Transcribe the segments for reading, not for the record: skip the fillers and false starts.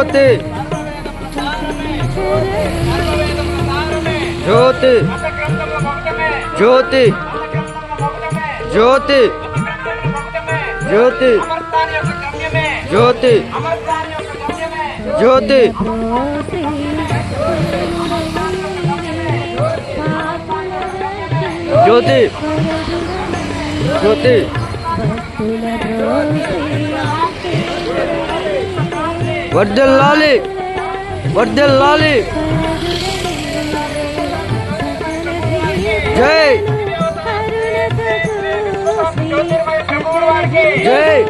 ज्योति ज्योति ज्योति ज्योति ज्योति ज्योति ज्योति ज्योति ज्योति वर्धिल्लाली वर्धिल्लाली जय जय जय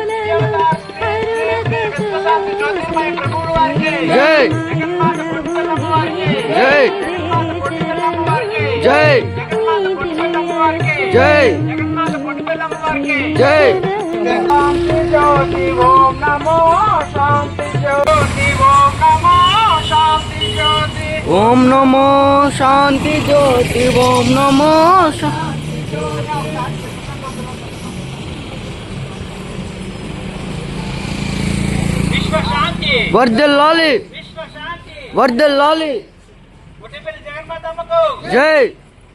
जय जय जय शांति ज्योति ओम नमो शांति ज्योति ओम नमो शांति ज्योति ओम नमो शांति ज्योति ओम नमो विश्व शांति वर्धिल्लाली विश्व शांति वर्धिल्लाली गुड्डिपल्లి జగన్మాతమ్మకు जय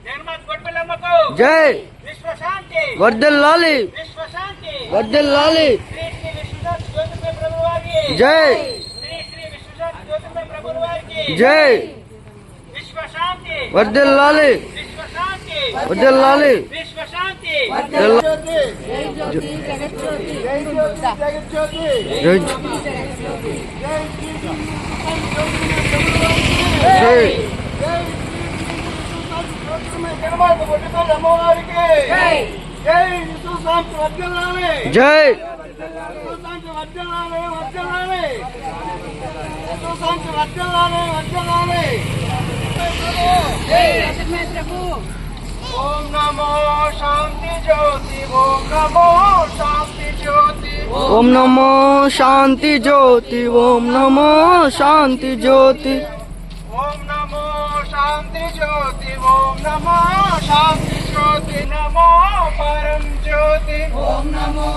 జగన్మాత గుడ్డిపల్లమ్మకు जय విశ్వ శాంతి वर्धिल्लाली విశ్వ శాంతి वर्धिल्लाली శ్రీ శ్రీ విశ్వశాంతి జ్యోతిర్మయ ప్రభువు వారికి जय శ్రీ శ్రీ విశ్వశాంతి జ్యోతిర్మయ ప్రభువు వారికి जय విశ్వ శాంతి वर्धिल्लाली విశ్వ శాంతి वर्धिल्लाली విశ్వ శాంతి जय जय జగన్మాత గుడ్డిపల్లి అమ్మవారికి జై జై విశ్వశాంతి వర్ధిల్లాలి जय విశ్వశాంతి వర్ధిల్లాలి వర్ధిల్లాలి విశ్వశాంతి వర్ధిల్లాలి వర్ధిల్లాలి ఓం నమో శాంతి జ్యోతి ఓం నమో శాంతి జ్యోతి ओम नमो शांति ज्योति ओम नमो शांति ज्योति ఓం నమో శాంతి జ్యోతి ఓం నమో శాంతి జ్యోతి నమో పరం జ్యోతి ఓం నమో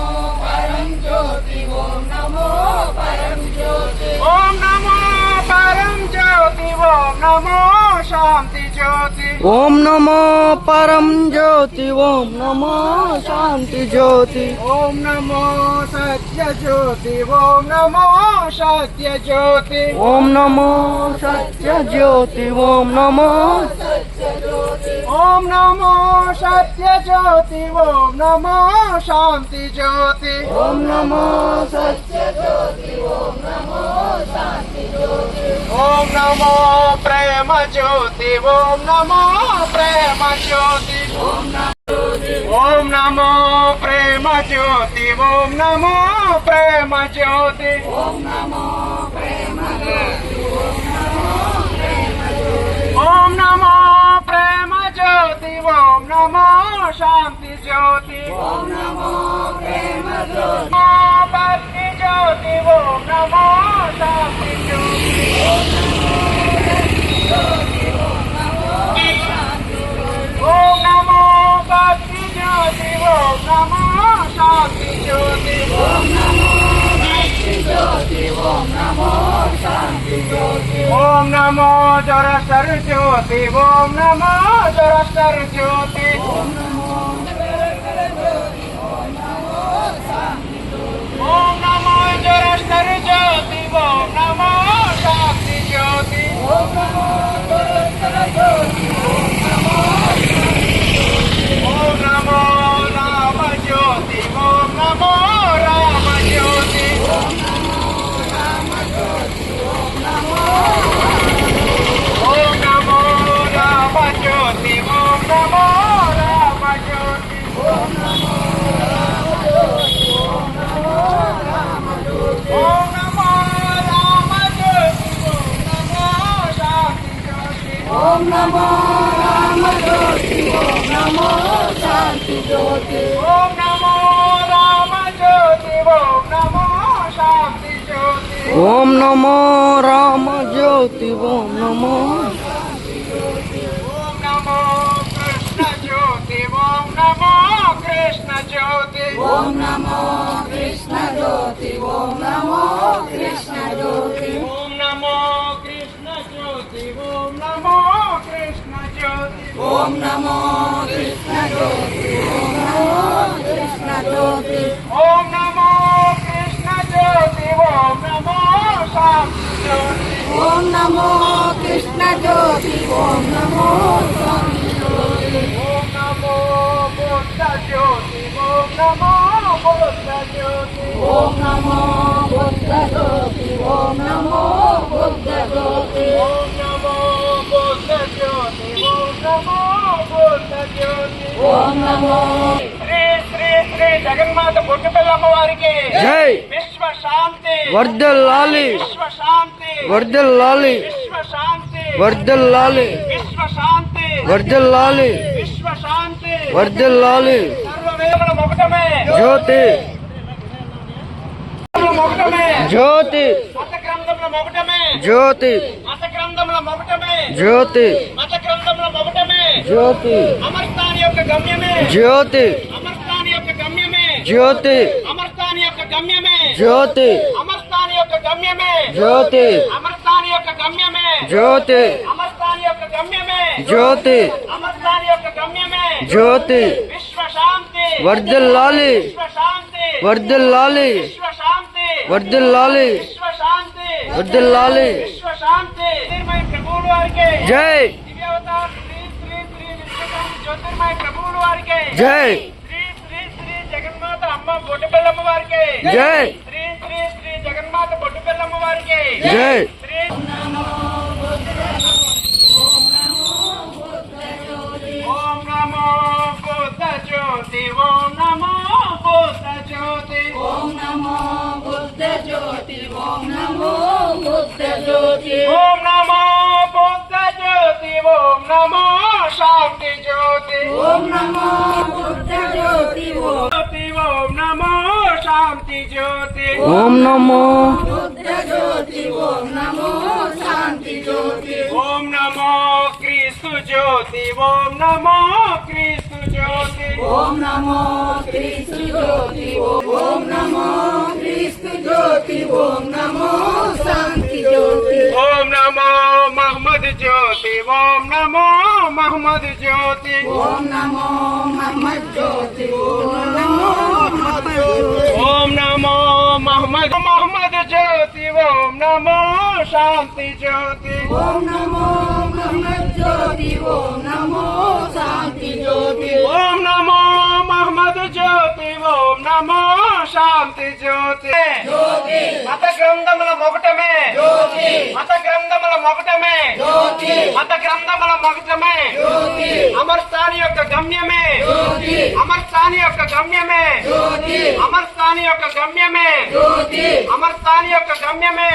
పరం జ్యోతి ఓం నమో పరం జ్యోతి ఓం నమో పరం జ్యోతి ఓం నమో శాంతి జ్యోతి ओम नमो परम ज्योति ओम नमो शांति ज्योति ఓం నమో సత్య జ్యోతి ఓం నమో సత్య జ్యోతి ओम नमो सत्य ज्योति ओम नमो ఓం నమో సత్య జ్యోతి ఓం నమో శాంతి జ్యోతి ओम नमो सत्य ఓం నమో ప్రేమ జ్యోతి ఓం నమో ప్రేమ జ్యోతి ఓం నమో ప్రేమ జ్యోతి ఓం నమో ప్రేమ జ్యోతి ఓం నమో ప్రేమ జ్యోతి ఓం నమో శాంతి జ్యోతి ఓం నమో ప్రేమ జ్యోతి భక్తి జ్యోతి ఓం నమో శాంతి జ్యోతి ఓం నమో భక్తి జ్యోతి ఓం నమో శాంతి జ్యోతి ఓం నమో భక్తి జ్యోతి ఓం నమో శాంతి జ్యోతి ఓం నమో జరసర్ జ్యోతి ఓం నమో జరసర్ జ్యోతి ఓం నమో జరసర్ జ్యోతి ఓం నమో శాంతి జ్యోతి ఓం నమో ఓం నమో రామ జ్యోతి ఓం నమో రామ జ్యోతి ఓం నమో రామ జ్యోతి ఓం నమో రామ జ్యోతి ఓం నమో రామ జ్యోతి ఓం నమో రామ జ్యోతి ఓం నమో రామ జ్యోతి ఓం నమో శాంతి జ్యోతి ఓం నమో రామ జ్యోతి ఓం నమో శాంతి జ్యోతి ओम नमो राम ज्योति ओम नमो ఓం నమో కృష్ణ జ్యోతి ఓం నమో కృష్ణ జ్యోతి ఓం నమో కృష్ణ జ్యోతి ఓం నమో కృష్ణ జ్యోతి ఓం ఓం నమో కృష్ణ జ్యోతి ఓం నమో కృష్ణ జ్యోతి ఓం నమో కృష్ణ జ్యోతి ఓం నమో శాంతి జ్యోతి ఓం నమో కృష్ణ జ్యోతి ఓం నమో శాంతి జ్యోతి ఓం నమో బుద్ధ జ్యోతి ఓం నమో బుద్ధ జ్యోతి ఓం నమో బుద్ధ జ్యోతి ఓం నమో బుద్ధ జ్యోతి ఓం నమో బుద్ధ జ్యోతి ఓం నమో బుద్ధ జ్యోతి ఓం నమో శ్రీ శ్రీ శ్రీ జగన్మాత బొట్టుపల్లమ్మ వారికి జై విశ్వ శాంతి వర్ధిల్లాలి విశ్వ శాంతి వర్ధిల్లాలి విశ్వ శాంతి వర్ధిల్లాలి విశ్వ శాంతి వర్ధిల్లాలి విశ్వ శాంతి వర్ధిల్లాలి సర్వవేదముల మొకటమే జ్యోతి మొకటమే జ్యోతి మత గ్రంథముల మొకటమే జ్యోతి మత గ్రంథముల మొకటమే జ్యోతి మత గ్రంథముల మొకటమే జ్యోతి అమర్స్థాని యొక్క గమ్యమే జ్యోతి అమర్స్థాని యొక్క గమ్యమే జ్యోతి అమర్స్థాని యొక్క గమ్యమే జ్యోతి అమర్స్థాని యొక్క గమ్యమే జ్యోతి అమర్స్థాని యొక్క గమ్యమే జ్యోతి అమర్స్థాని యొక్క గమ్యమే జ్యోతి అమర్స్థాని యొక్క గమ్యమే జ్యోతి విశ్వ శాంతి వర్ధిల్లాలి విశ్వ శాంతి వర్ధిల్లాలి విశ్వ శాంతి వర్ధిల్లాలి విశ్వ శాంతి వర్ధిల్లాలి విశ్వ శాంతి జ్యోతిర్మయ ప్రభువుల వారికి జై దివ్యావతార్ శ్రీ శ్రీ శ్రీ విశ్వశాంతి జ్యోతిర్మయ ప్రభువుల వారికి జై శ్రీ శ్రీ శ్రీ జగన్మాత అమ్మ బొట్టుబెల్లమ్మ వారికి జై శ్రీ శ్రీ శ్రీ జగన్మాత బొట్టుబెల్లమ్మ వారికి జై శ్రీ ఓం నమో బుద్ధ జ్యోతి ఓం నమో బుద్ధ జ్యోతి ఓం నమో బుద్ధ జ్యోతి ఓం నమో బుద్ధ జ్యోతి ఓం నమో బుద్ధ జ్యోతి ఓం నమో శాంతి జ్యోతి ఓం నమో బుద్ధ జ్యోతి జ్యోతి ఓం నమో శాంతి జ్యోతి ఓం నమో బుద్ధ జ్యోతి ఓం నమో శాంతి జ్యోతి ఓం నమో క్రీస్తు జ్యోతి ఓం నమో క్రీస్తు జ్యోతి ఓం నమో క్రీస్తు జ్యోతి ఓం నమో క్రీస్తు జ్యోతి ఓం నమో శాంతి జ్యోతి ఓం నమో మహమ్మద్ జ్యోతి ఓం నమో మహమ్మద్ జ్యోతి ఓం నమో మహమ్మద్ జ్యోతి ఓం నమో మహమ్మద్ జ్యోతి ఓం నమో మహమ్మద్ జ్యోతి ఓం నమో శాంతి జ్యోతి ఓం నమో మహమ్మద్ జ్యోతి ఓం నమో శాంతి జ్యోతి ఓం నమో మహమ్మద్ జ్యోతి ఓం నమో శాంతి జ్యోతి మత గ్రంథముల మొకటమే మత గ్రంథముల మొకటమే మత గ్రంథముల మొకటమే అమర్స్థాని యొక్క గమ్యమే అమర్స్థాని యొక్క గమ్యమే అమర్స్థాని యొక్క గమ్యమే అమర్స్థాని యొక్క గమ్యమే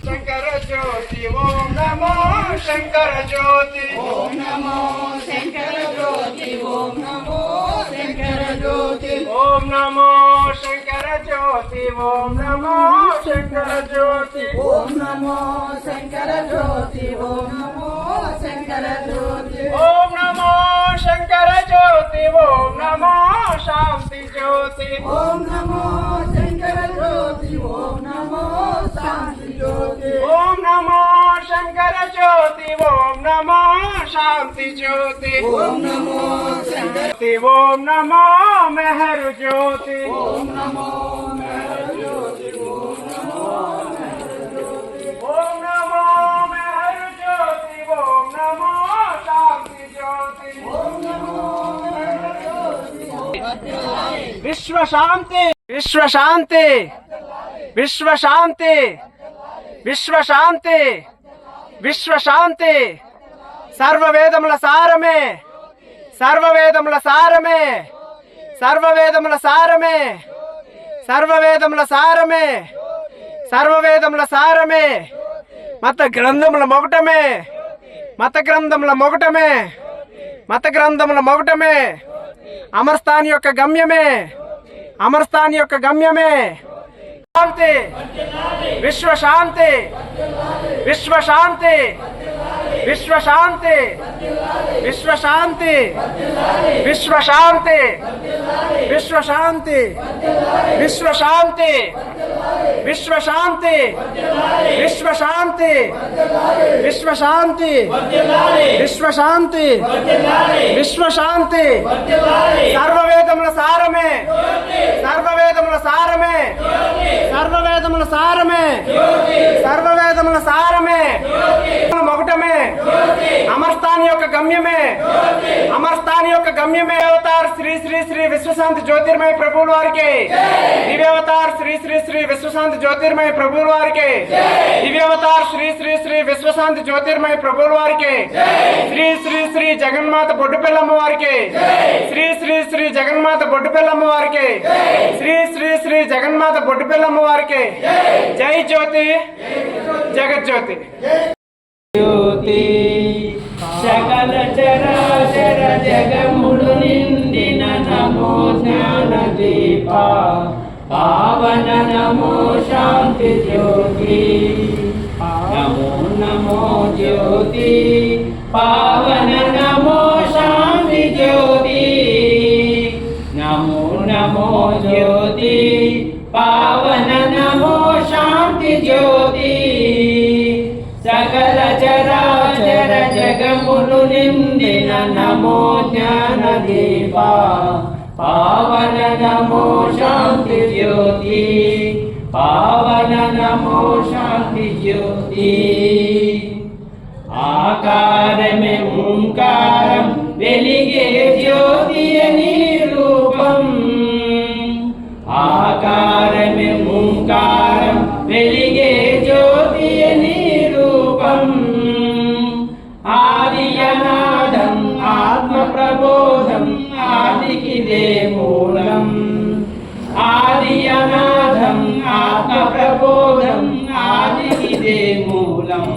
శంకర జ్యోతి ఓం నమో శంకర జ్యోతి ఓం నమో శంకర జ్యోతి ఓం నమో శంకర జ్యోతి ఓం నమో శంకర జ్యోతి ఓం నమో శంకర జ్యోతి ఓం నమో శంకర జ్యోతి ఓం నమో శంకర జ్యోతి ఓం నమో శంకర జ్యోతి ఓం నమో శాంతి జ్యోతి ఓం నమో శంకర జ్యోతి ఓం నమో శాంతి జ్యోతి ఓం నమో శంకర జ్యోతి ఓం నమో శాంతి జ్యోతి ఓం నమో శంకర ఓం నమో మెహరు జ్యోతి ఓం నమో మెహర్ జ్యోతి ఓం నమో ఓం నమో మెహరు జ్యోతి ఓం నమో శాంతి జ్యోతి ఓం నమో మెహర్ జ్యోతి విశ్వ శాంతి విశ్వ శాంతి విశ్వ శాంతి విశ్వ శాంతి విశ్వ శాంతి సర్వవేదముల సారమే సర్వవేదముల సారమే సర్వవేదముల సారమే సర్వవేదముల సారమే సర్వవేదముల సారమే మత గ్రంథముల మొగటమే మత గ్రంథముల మొగటమే మత గ్రంథముల మొగటమే అమర్స్థాన్ యొక్క గమ్యమే అమర్స్థాన్ యొక్క గమ్యమే శాంతి విశ్వ శాంతి విశ్వ శాంతి విశ్వ శాంతి విశ్వ శాంతి విశ్వ శాంతి విశ్వ శాంతి విశ్వ శాంతి విశ్వ శాంతి విశ్వ శాంతి విశ్వ శాంతి విశ్వ శాంతి విశ్వ శాంతి సర్వవేదముల సారమే సర్వవేదముల సారమే సర్వవేదముల సారమే సర్వవేదముల సారమే మొగటమే అమర్స్థాన్ యొక్క గమ్యమే అమర్స్థాన్ యొక్క గమ్యమే అవతార్ శ్రీ శ్రీ శ్రీ విశ్వశాంతి జ్యోతిర్మయ ప్రభువుల వారికి దివ్యావతార్ శ్రీ శ్రీ శ్రీ విశ్వశాంతి జ్యోతిర్మయ ప్రభువుల వారికి దివ్యావతార్ శ్రీ శ్రీ శ్రీ విశ్వశాంతి జ్యోతిర్మయ ప్రభువుల వారికి శ్రీ శ్రీ శ్రీ జగన్మాత బొడ్డుపిల్లమ్మ వారికి శ్రీ శ్రీ శ్రీ జగన్మాత బొడ్డుపిల్లమ్మ వారికి శ్రీ శ్రీ శ్రీ జగన్మాత బొడ్డుపిల్లమ్మ వారికి జై జ్యోతి జగజ్యోతి జ్యోతి సకల చరాచర జగములు నిండిన నమో జ్ఞాన దీప పావన నమో శాంతి జ్యోతి నమో నమో జ్యోతి పావన నమో శాంతి జ్యోతి నమో నమో జ్యోతి పావన నమో శాంతి జ్యోతి సకల చరాచర జగములు నిండిన నమో జ్ఞాన దీప పావన నమో శాంతి జ్యోతి పావన నమో శాంతి జ్యోతి ఆకారమే ఓంకారం వెలిగే జ్యోతి అని రూపం ఆకారమే ఓంకారం వెలిగే జ్యోతి అని రూపం ఆది అనాదం ఆత్మ ప్రబోధం ఆదికిదే మూలం ఆది అనాదం ఆత్మ ప్రబోధం ఆదికిదే మూలం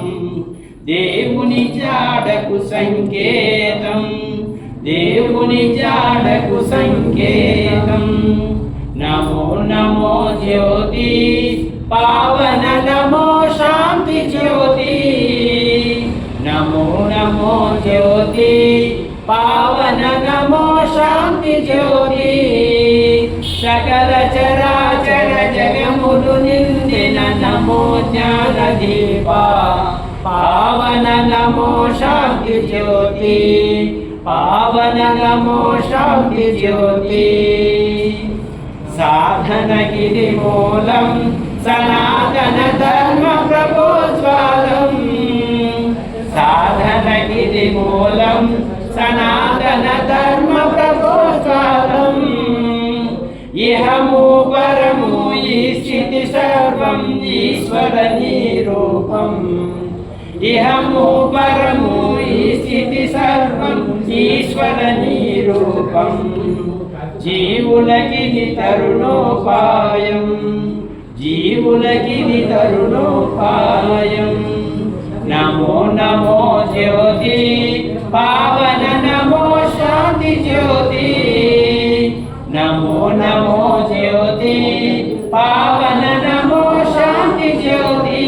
దేవుని జాడకు సంకేతం దేవుని జాడకు సంకేతం నమో నమో జ్యోతి పావన నమో శాంతి జ్యోతి నమో నమో జ్యోతి పావన నమో శాంతి జ్యోతి సకల చరాచర జగములు నిండిన నమో జ్ఞాన దీప పావన నమో శాంతి జ్యోతి పావన నమో శాంతి జ్యోతి సాధనగిరి మూలం సనాతన ధర్మ ప్రబోధ్వాలం సాధనగిరి మూలం సనాతన ధర్మ ప్రబోధ్వాలం ఇహము పరము ఈ స్థితి సర్వం ఈశ్వర నిరూపం ఇహము పరము ఈ స్థితి సర్వం ఈశ్వర నిరూపం జీవులకి తరుణోపాయం జీవులకి తరుణోపాయం నమో నమో జ్యోతి పావన నమో శాంతి జ్యోతి నమో నమో జ్యోతి పావన నమో శాంతి జ్యోతి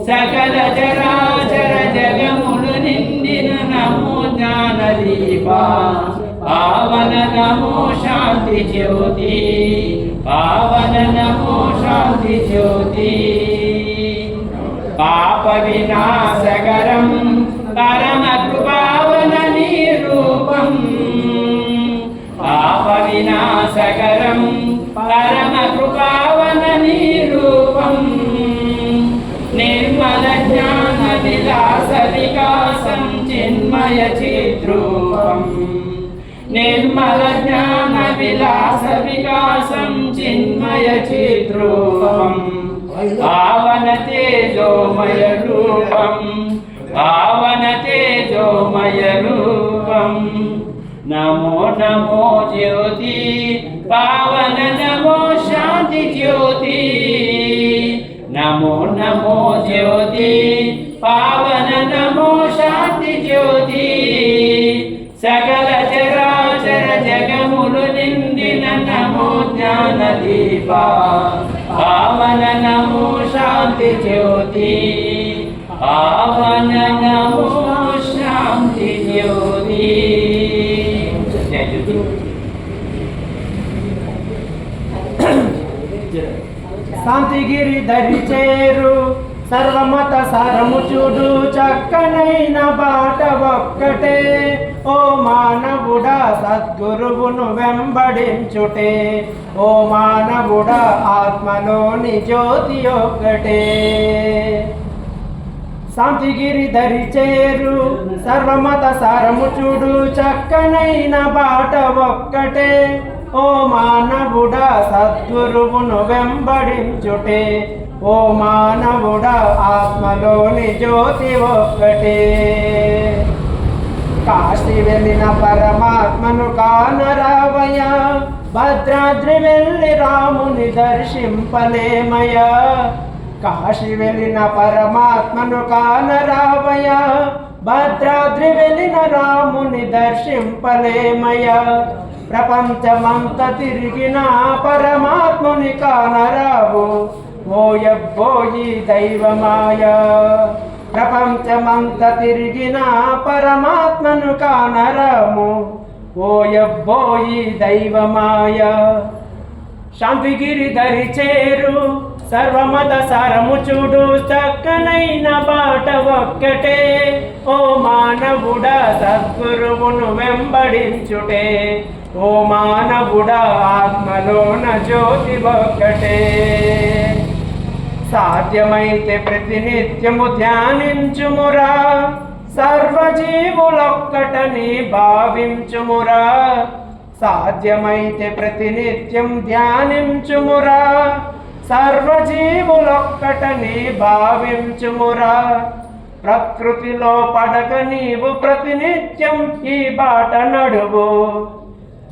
సకల చరాచర జగములు నిండిన నమో జ్ఞాన దీప పావన నమో శాంతి జ్యోతి పావన నమో శాంతి జ్యోతి పాప వినాశకరం పరమ కృపావన నిరూపం పాప వినాశకరం పరమ కృపావన నిరూపం నిర్మల జ్ఞాన విలాస వికాసం చిన్మయ చిద్రూపం నిర్మల జ్ఞాన విలాస వికాసం చిన్మయ చిద్రూపం పావన తేజోమయ రూపం పావన తేజోమయ రూపం నమో నమో జ్యోతి పావన నమో శాంతి జ్యోతి నమో నమో జ్యోతి పావన నమో శాంతి జ్యోతి సకల చరాచర జగములు నిండిన నమో జ్ఞాన దీప పావన నమో శాంతి జ్యోతి పావన నమో శాంతి జ్యోతి శాంతిగిరి దరి చేరు సర్వమత సారము చూడు చక్కనైన బాట ఒక్కటే ఓ మానవుడా సద్గురువును వెంబడించుటే ఓ మానవుడా ఆత్మలోని జ్యోతి ఒక్కటే శాంతిగిరి దరి చేరు సర్వమత సారము చూడు చక్కనైన బాట ఒక్కటే ఓ మానవుడా సద్గురువును వెంబడించుటే ఓ మానవుడా ఆత్మలోని జ్యోతి ఒక్కటే కాశీ వెళ్ళిన పరమాత్మను కానరావయ్యా భద్రాద్రి వెళ్ళి రాముని దర్శింపలేమయ్యా కాశీ వెళ్ళిన పరమాత్మను కానరావయ్యా భద్రాద్రి వెళ్ళిన రాముని దర్శింపలేమయ్యా ప్రపంచమంత తిరిగిన పరమాత్ముని కానరావు ఓయబ్బోయి దైవమాయ ప్రపంచమంత తిరిగిన పరమాత్మను కానరాము ఓయబ్బోయి దైవమాయ శాంతిగిరి దరి చేరు సర్వమత సారము చూడు చక్కనైన బాట ఒక్కటే ఓ మానవుడా సద్గురువును వెంబడించుటే ఓ మానవుడా ఆత్మలోన జ్యోతి ఒక్కటే సాధ్యమైతే ప్రతినిత్యము ధ్యానించుమురా సర్వజీవులొక్కటని భావించుమురా సాధ్యమైతే ప్రతినిత్యం ధ్యానించుమురా సర్వజీవులొక్కటని భావించుమురా ప్రకృతిలో పడక నీవు ప్రతినిత్యం ఈ బాట నడువు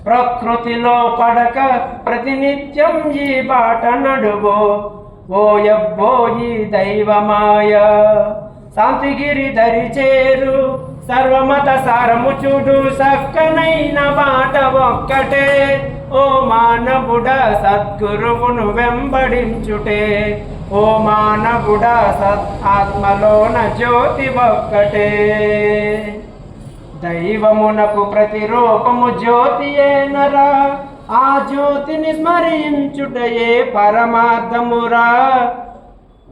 ప్రకృతిలో పడక ప్రతినిత్యం ఈ బాట నడువు ఓయబ్బోయి దైవమాయ శాంతిగిరి దరి చేరు సర్వమత సారము చూడు చక్కనైన బాట ఒక్కటే ఓ మానవుడా సద్గురువును వెంబడించుటే ఓ మానవుడా ఆత్మలోన జ్యోతి ఒక్కటే దైవమునకు ప్రతిరూపము జ్యోతియేనరా ఆ జ్యోతిని స్మరించుటయే పరమార్థమురా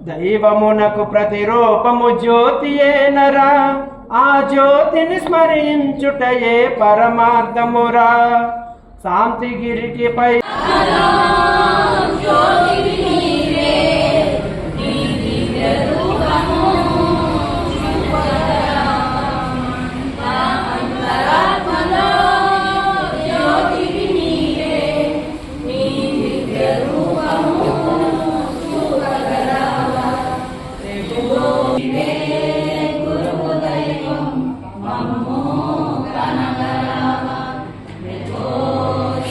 దైవమునకు ప్రతిరూపము జ్యోతియేనరా ఆ జ్యోతిని స్మరించుటయే పరమార్థమురా శాంతిగిరికి పై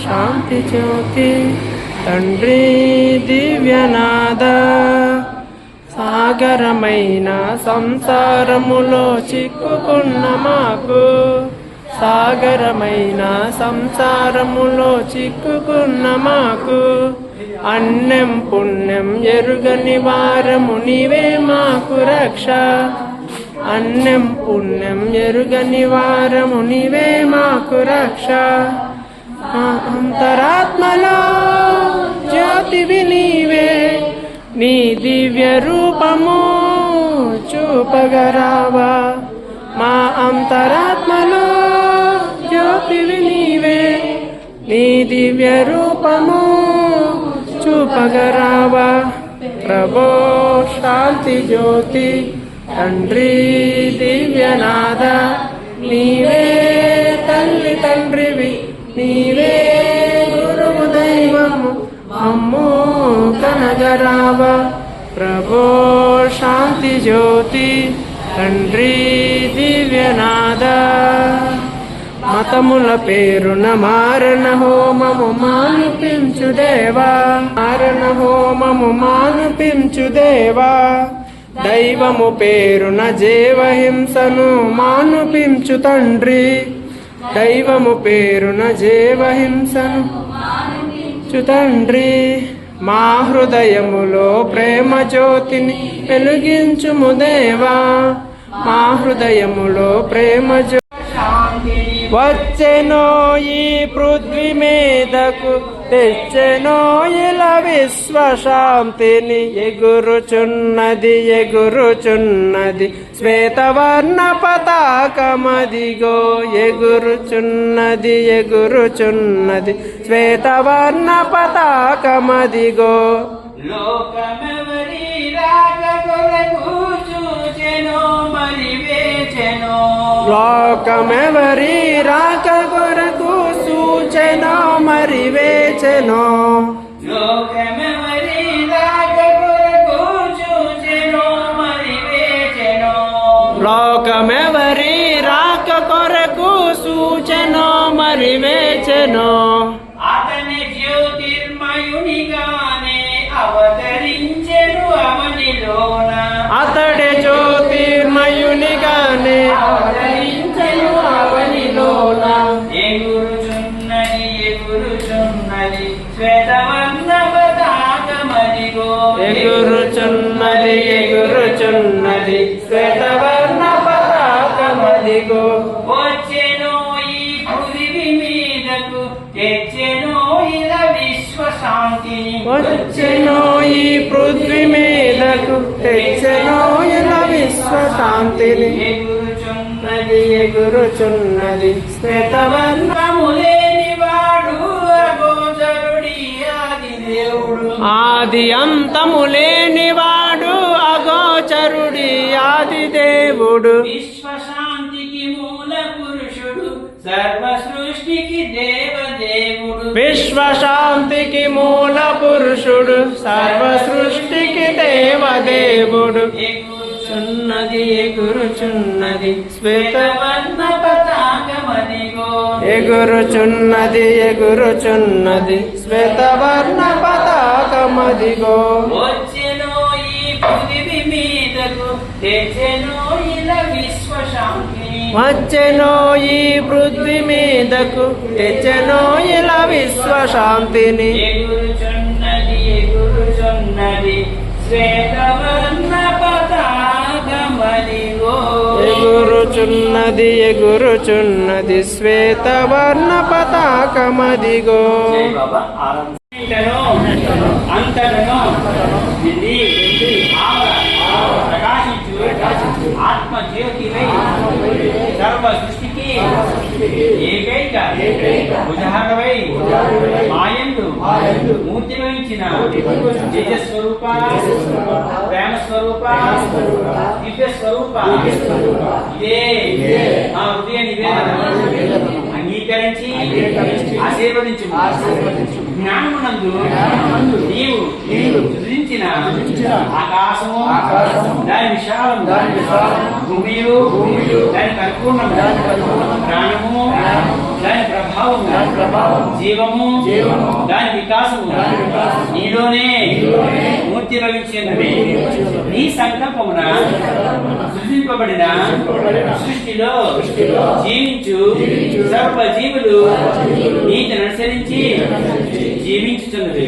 శాంతి జ్యోతి తండ్రి దివ్యనాద సాగరమైన సంసారములో చిక్కుకున్న మాకు సాగరమైన సంసారములో చిక్కుకున్న మాకు అన్నం పుణ్యం ఎరుగని వారము నీవే మాకు రక్ష అన్నం పుణ్యం ఎరుగని వారము నీవే మాకు రక్ష అంతరాత్మలో జ్యోతివి నీవే నీ దివ్య రూపము చూపగరావా మా అంతరాత్మలో జ్యోతివి నీవే నీ దివ్య రూపము చూపగరావా ప్రభో శాంతి జ్యోతి తండ్రి దివ్యనాద నీవే తల్లి తండ్రివి నీవే గురువు దైవము అమ్మో కనగరావ ప్రభో శాంతి జ్యోతి తండ్రి దివ్యనాద మతముల పేరున మారణ హోమము మానుపించు దేవా మారణ హోమము మానుపించు దేవా దైవము పేరున జీవహింసను మానుపించు తండ్రి దైవము పేరున జీవహింసను తండ్రి మా హృదయములో ప్రేమ జ్యోతిని వెలిగించుము దేవా మా హృదయములో ప్రేమ జ్యోతి వచ్చెనో ఈ పృథ్వీ మీదకు తెచ్చెనో ఇలా విశ్వశాంతిని ఎగురుచున్నది ఎగురుచున్నది శ్వేతవర్ణ పతాకమదిగో ఎగురుచున్నది ఎగురుచున్నది శ్వేతవర్ణ పతాకమదిగో లోకమెవరి రాక కొరకు చూచెనో మరి వేచెనో లోకమెవరి రాక కొరకు సూచెనో మరి వేచెనో లోకమెవరి రాక కొరకు చూచెనో మరి వేచెనో లోకమెవరి రాక కొరకు సూచెనో మరి వేచెనో అతని జ్యోతిర్మయునిగానే అవతరించెను అవనిలోన అతడే జ్యోతిర్మయునిగానే అవతరించెను అవనిలోన ఎగురుచున్నది ఎగురుచున్నది శ్వేతవర్ణ పతాకమదిగో ఎగురుచున్నది ఎగురుచున్నది శ్వేతవర్ణ పతాకమదిగో వచ్చెనో ఈ పృథివీ మీదకు తెచ్చెనో ఇలా విశ్వశాంతిని వచ్చెనో ఈ పృథ్వీ మీదకు తెచ్చెనో ఇలా విశ్వశాంతిని ఎగురుచున్నది ఎగురుచున్నది శ్వేతవర్ణ లేని వాడు అగోచరుడి ఆది దేవుడు ఆది అంతము లేనివాడు అగోచరుడి ఆది దేవుడు విశ్వశాంతికి మూల పురుషుడు సర్వ సృష్టికి దేవదేవుడు విశ్వశాంతికి మూల పురుషుడు సర్వ సృష్టికి దేవదేవుడు ఎగురుచున్నది ఎగురుచున్నది శ్వేతవర్ణ పతాకమదిగో ఎగురుచున్నది ఎగురుచున్నది శ్వేతవర్ణ పతాకమదిగో వచ్చెనో ఈ పృథివీ మీదకు తెచ్చెనో ఇలా విశ్వశాంతిని వచ్చెనో ఈ పృథ్వీ మీదకు తెచ్చెనో ఇలా విశ్వశాంతిని ఎగురుచున్నది ఎగురుచున్నది శ్వేతవర్ణ పతాకమదిగో ఎగురుచున్నది ఎగురుచున్నది శ్వేతవర్ణ పతాకమదిగో అంతటను ప్రకాశించు ఆత్మ జ్యోతివై సర్వ సృష్టికి ఏకైక ఉదాహరణవై మాయందు మూర్తి వహించిన తేజస్వరూప ప్రేమ స్వరూప దివ్య స్వరూప ఇదే మా హృదయ నివేదన అంగీకరించి ఆశీర్వదించు జ్ఞానమునందు నీవు సృజించిన ఆకాశము దాని విశాలము భూమియు దాని పరిపూర్ణము ప్రాణము దాని ప్రభావము జీవము దాని వికాసము నీలోనే మూర్తి భవించినవి నీ సంకల్పమున సృజింపబడిన సృష్టిలో జీవించు సర్వ జీవులు నీతిని అనుసరించి జీవించుతున్నది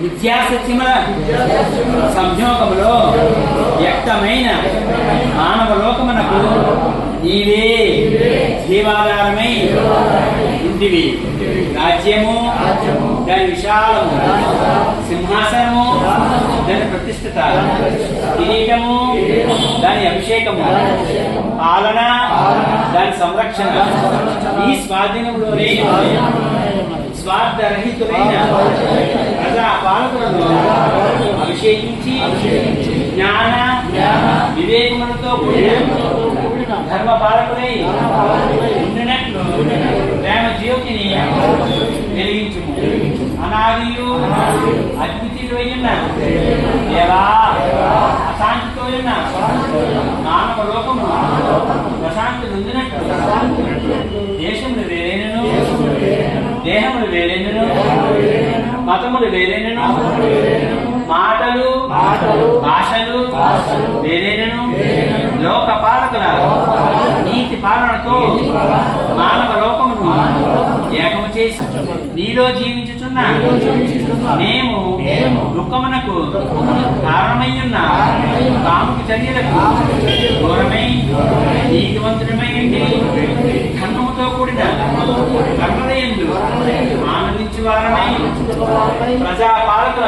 మిథ్యాసత్యముల సంయోగములో వ్యక్తమైన మానవ లోకమునకు నీవే జీవాధారమై ఉంటివి. రాజ్యము దాని విశాలము, సింహాసనము దాని ప్రతిష్ఠిత, కిరీటము దాని అభిషేకము, పాలన దాని సంరక్షణ ఈ స్వాధీనంలోనే స్వార్థరహితులైన ప్రజా పాలకులను అభిషేకించి జ్ఞాన వివేకములతో కూడిన ధర్మ పాలకులై ఉండినట్లు ప్రేమ జ్యోతిని వెలిగించుము. అనాదియు అద్వితీయుడైన దేవా, అశాంతితో ఉన్న మానవ లోకము ప్రశాంతి నొందినట్లు దేశములు వేరేనను, దేహములు వేరేనను, మతములు వేరేనను, మాటలు భాషలు వేరేనను, లోక పాలకుల నీతి పాలనతో మానవ లోకమును ఏకము చేసి నీలో జీవించుచున్న మేము దుఃఖమునకు కారణమయ్యున్న కాముకి చర్యలకు దూరమై నీతివంతుడమై ఉండి ధర్మముతో కూడిన వారమై ప్రజాపాలకుల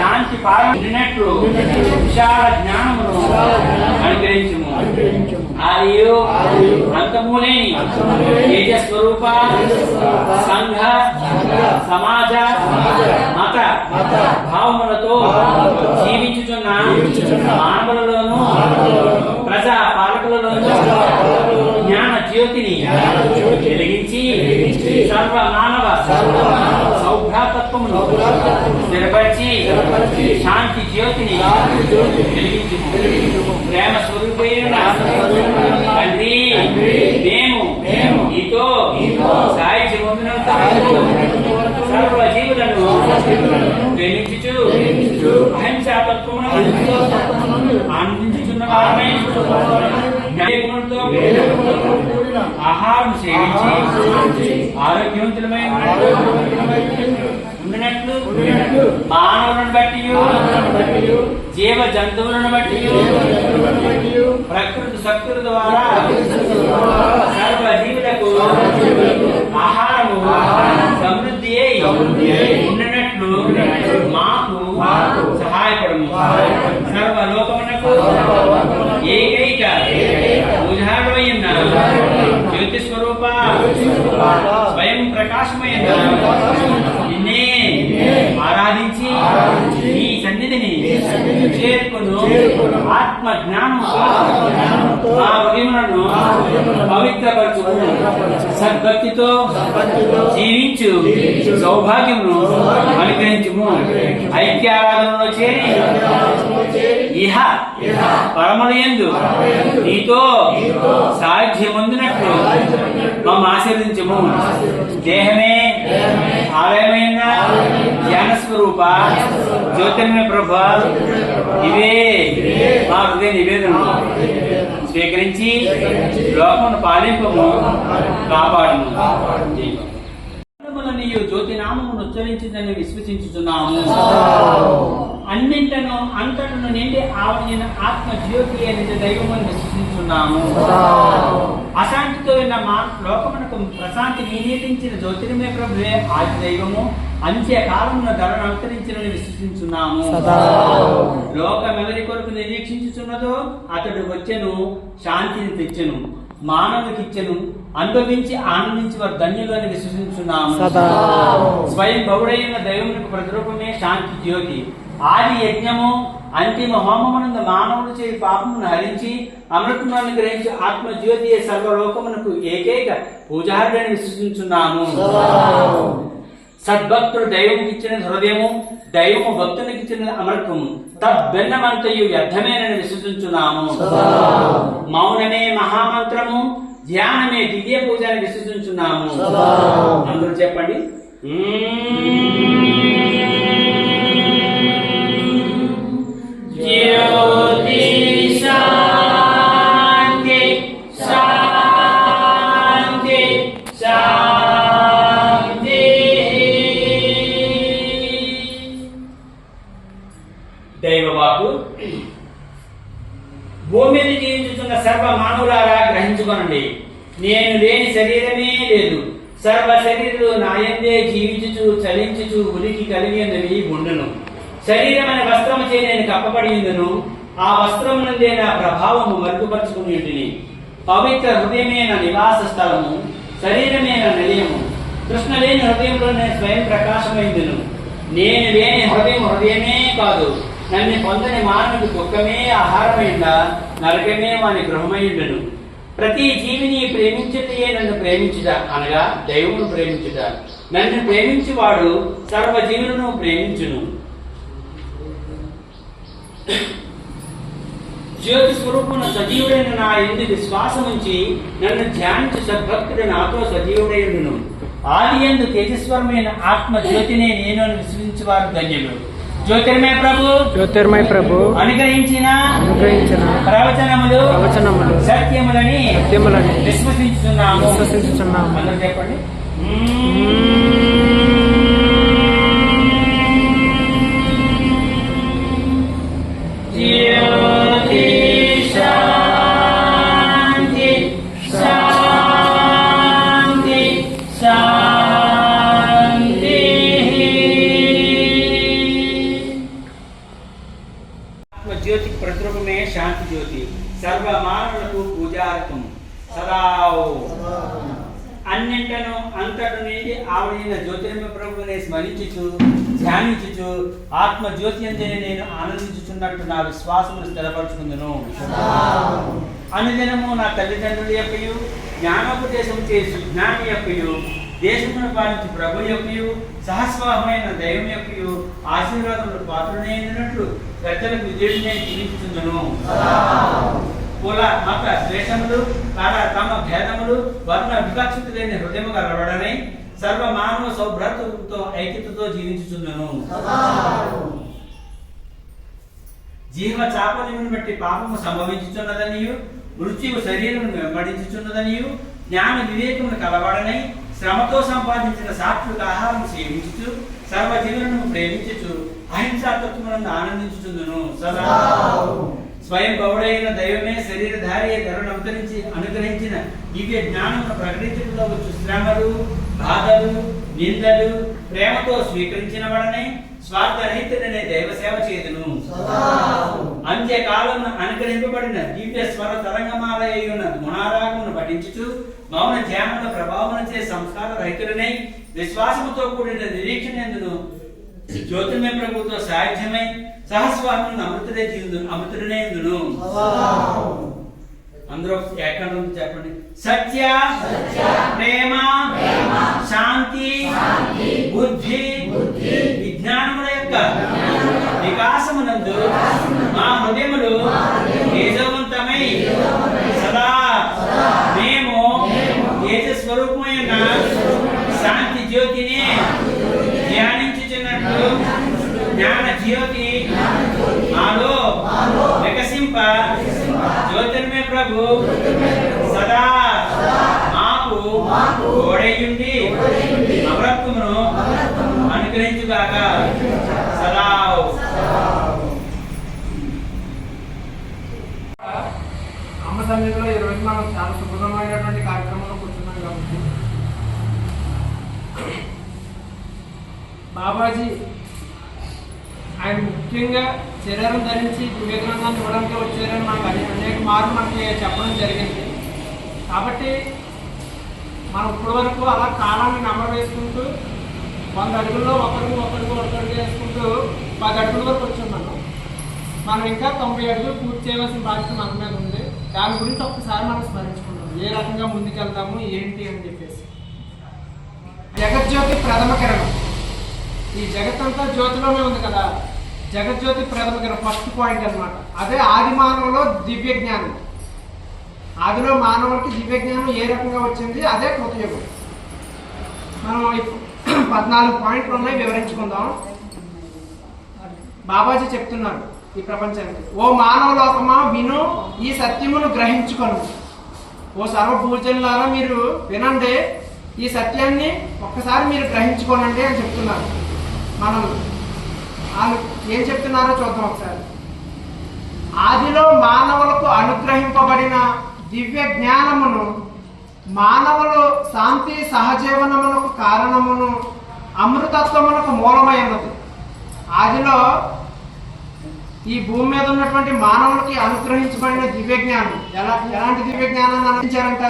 శాంతి పాలన విన్నట్లు విశాల జ్ఞానమును అనుగ్రహించుము. మరియు అంతములేని తేజస్వరూప సంఘ సమాజ మత భావములతో జీవించుచున్న మానవులలోను ప్రజా పాలకులలోను జ్ఞాన జ్యోతిని వెలిగించి సర్వ మానవ సౌభ్రాతత్వమును స్థిరపరిచి శాంతి జ్యోతిని వెలిగించు. ప్రేమ స్వరూపైన తండ్రి, మేము నీతో సాహిత్య పొందినంత సర్వ జీవులను ప్రేమించుచు అహింసాతత్వమును ఆనందించుచున్న వారమై జ్ఞానములతో ఆహారం సేవించి ఆరోగ్యవంతులమై ఉండినట్లు మానవులను బట్టి జీవ జంతువులను బట్టి ప్రకృతి శక్తుల ద్వారా సర్వ జీవులకు ఆహారము సమృద్ధి అయి ఉండినట్లు మాకు సహాయపడము. సర్వలోకమునకు ఏకైక ఉదాహరణమైన జ్యోతి స్వరూప స్వయం ప్రకాశమైన నిన్నే ఆరాధించి నీ సన్నిధిని చేరుకును ఆత్మ జ్ఞానముతో మా హృదయములను పవిత్రపరచుము. సద్భక్తితో జీవించు సౌభాగ్యమును అనుగ్రహించుము. ఐక్యారాధనలో చేరి ఇహ పరమలయందు నీతో సాధ్యమందునట్లు మమ్మ ఆశీర్వదించము. దేహమే ఆలయమైన జ్ఞాన స్వరూప జ్యోతిర్మయ ప్రభ, ఇవే మా హృదయ నివేదనలు స్వీకరించి లోకమును పాలింపము, కాపాడుము. నీవు జ్యోతి నామమును ఉచ్చరించిందని విశ్వసించుతున్నాము. అన్నింటను అంతటను నిండి ఆవరణ ఆత్మ జ్యోతి అనేది దైవమని విశ్వసించున్నాము. అశాంతితో ఉన్న మా లోకమునకు ప్రశాంతి నివేదించిన జ్యోతిర్మయ ప్రభువే ఆది దైవము, అంత్యకాలమున ధరను అవతరించినని విశ్వసించున్నాము. లోకం ఎవరి కొరకు నిరీక్షించుచున్నదో అతడు వచ్చెను, శాంతిని తెచ్చెను, మానవునికి ఇచ్చెను, అనుభవించి ఆనందించి వారు ధన్యులు అని విశ్వసించున్నాము. స్వయం బహుడైన దైవమునకు ప్రతిరూపమే శాంతి జ్యోతి. ఆది యజ్ఞము అంతిమ హోమమునందు మానవుడు చేయి పాపమును హరించి అమృతమును గ్రహించి ఆత్మజ్యోతి సర్వలోకమునకు ఏకైక పూజార్హుడని విశ్వసించున్నాము. సద్భక్తుడు దైవముకి ఇచ్చిన హృదయము, దైవము భక్తునికి ఇచ్చిన అమృతము, తద్భిన్నమంతయు వ్యర్థమేనని విశ్వసించున్నాము. మౌనమే మహామంత్రము, ధ్యానమే దివ్య పూజ అని విశ్వసించున్నాము. అందరూ చెప్పండి. జ్యోతి శాంతి శాంతి శాంతి. దైవవాకు, భూమి మీద జీవించుతున్న సర్వ మానవులారా గ్రహించుకోనండి. నేను లేని శరీరమే లేదు. సర్వ శరీరులు నాయందే జీవించుచు చలించుచు ఉనికి కలిగి ఉన్నవి ఉండును. శరీరమైన వస్త్రము చే నేను కప్పబడి ఉందును. ఆ వస్త్రము నుండే నా ప్రభావము మరుగుపరుచుకుని ఉంటిని. పవిత్ర హృదయమే నా నివాస స్థలము, శరీరమే నా నిలయము. కృష్ణ లేని హృదయంలో నేను స్వయం ప్రకాశమైందును. నేను లేని హృదయం హృదయమే కాదు. నన్ను పొందని మానవుడి దుఃఖమే ఆహారమైందా, నరకమే వాని గృహమైండును. ప్రతి జీవిని ప్రేమించుటయే నన్ను ప్రేమించుట, అనగా దైవమును ప్రేమించుట. నన్ను ప్రేమించువాడు సర్వ జీవులను ప్రేమించును. జ్యోతి స్వరూపమున సజీవుడైన నా యందు విశ్వాసముంచి నన్ను ధ్యానించు సద్భక్తుడు నాతో సజీవుడైనను. ఆది యందు తేజస్వరమైన ఆత్మ జ్యోతినే నేను అని విశ్వసించువారు ధన్యులు. జ్యోతిర్మయ ప్రభు అనుగ్రహించిన ప్రవచనములు సత్యములని విశ్వసించుచున్నాము. అందరూ చెప్పండి. జ్యోతి శాంతి శాంతి శాంతి. మానవులకు పూజార్పం సదా అన్నింటను అంతటి నుండి ఆవిడైన జ్యోతిర్మయ ప్రభువుని స్మరించుచు ధ్యానించుచు ఆత్మ జ్యోతి అందే నేను ఆనందించుచున్నట్టు నా విశ్వాసమును స్థిరపరచుకుందును. అనుదినము నా తల్లిదండ్రుల యొక్కయు జ్ఞానోపదేశం చేసి జ్ఞాని యొక్కయు దేశమును పాలించి ప్రభు యొక్కయు సహస్వాహమైన దైవం యొక్కయు ఆశీర్వాదములు పాత్రనైనట్లు పెద్దలకు విజయుడు నేను జీవించుచుందును. కుల మత ద్వేషములు తమ భేదములు వర్ణ వివక్షత లేని హృదయము కలవడనై సర్వ మానవ సౌభ్రతతో ఐక్యతతో జీవించుచుందును. జీవ చాపల్యమును బట్టి పాపము సంభవించుచున్నదనియు మృత్యువు శరీరమును వెంబడించుచున్నదనియు జ్ఞాన వివేకమును కలవడనై శ్రమతో సంపాదించిన సాత్విక ఆహారం సేవించుచు సర్వ జీవులను ప్రేమించుచు అహింసాతత్వములను ఆనందించుచుందును. సదా స్వయం గౌడైన దైవమే శరీరధారి ధరను అనుగ్రహించిన దివ్య జ్ఞానమును ప్రకటించడంలో వచ్చు శ్రమలు బాధలు నిందలు ప్రేమతో స్వీకరించిన వాడనే స్వార్థరహితుడనే దైవ సేవ చేదును. అంత్యకాలమున అనుగ్రహింపబడిన దివ్య స్వర తరంగమాల అయిన గుణారాగమును పఠించుచు మౌన ధ్యానముల ప్రభావమున చే సంస్కార రహితుడనై విశ్వాసముతో కూడిన నిరీక్షణెందును జ్యోతిర్మయ ప్రభుతో సాధ్యమై సహస్వాములను అమృతుడనే ఇందును. అందరూ ఏకంగా చెప్పండి. సత్య ప్రేమ శాంతి బుద్ధి విజ్ఞానముల యొక్క వికాసమునందు మా హృదయములు తేజవంతమై సదా మేము తేజస్వరూపమైన శాంతి జ్యోతిని ధ్యానించుచున్నట్లు జ్ఞాన జ్యోతి మాలో వికసింప జ్యోతిర్మయ ప్రభు సదా మాకు తోడైయుండి అమరత్వమును అనుగ్రహించుగాక. సదా అమ్మ సన్నిధిలో ఈ రోజు మనం చాలా శుభ్రమైనటువంటి కార్యక్రమంలో కూర్చున్నాం కాబట్టి బాబాజీ ఆయన ముఖ్యంగా శరీరం ధరించి దివ్యగ్రంథాన్ని ఇవ్వడానికి వచ్చారని మనకు అనేక మార్లు మనకి చెప్పడం జరిగింది. కాబట్టి మనం ఇప్పటి వరకు అలా కాలాన్ని నెంబర్ వేసుకుంటూ 100 అడుగుల్లో ఒకరికి వేసుకుంటూ 10 అడుగుల వరకు వచ్చాం. మనం ఇంకా 90 అడుగులు పూర్తి చేయవలసిన బాధ్యత మన మీద ఉంది. దాని గురించి ఒక్కసారి మనం స్మరించుకుంటాం, ఏ రకంగా ముందుకెళ్తాము ఏంటి అని చెప్పేసి. జగజ్యోతి ప్రథమ కిరణం, ఈ జగత్తంతా జ్యోతిలోనే ఉంది కదా. జగజ్యోతి ప్రథమ కిరణం ఫస్ట్ పాయింట్ అన్నమాట. అదే ఆది మానవులో దివ్య జ్ఞానం. ఆదిలో మానవుడికి దివ్య జ్ఞానం ఏ రకంగా వచ్చింది, అదే కృతయుగం. మనం 14 పాయింట్లు ఉన్నాయి, వివరించుకుందాం. బాబాజీ చెప్తున్నారు ఈ ప్రపంచానికి, ఓ మానవ లోకమా విను, ఈ సత్యమును గ్రహించుకొను. ఓ సర్వభూజనులారా మీరు వినండి, ఈ సత్యాన్ని ఒక్కసారి మీరు గ్రహించుకోనండి అని చెప్తున్నారు. మనం వాళ్ళు ఏం చెప్తున్నారో చూద్దాం ఒకసారి. ఆదిలో మానవులకు అనుగ్రహింపబడిన దివ్య జ్ఞానమును మానవులు శాంతి సహజీవనమునకు కారణమును అమృతత్వమునకు మూలమైనది. ఆదిలో ఈ భూమి మీద ఉన్నటువంటి మానవులకి అనుగ్రహించబడిన దివ్య జ్ఞానం ఎలాంటి దివ్య జ్ఞానాన్ని అందించారంట?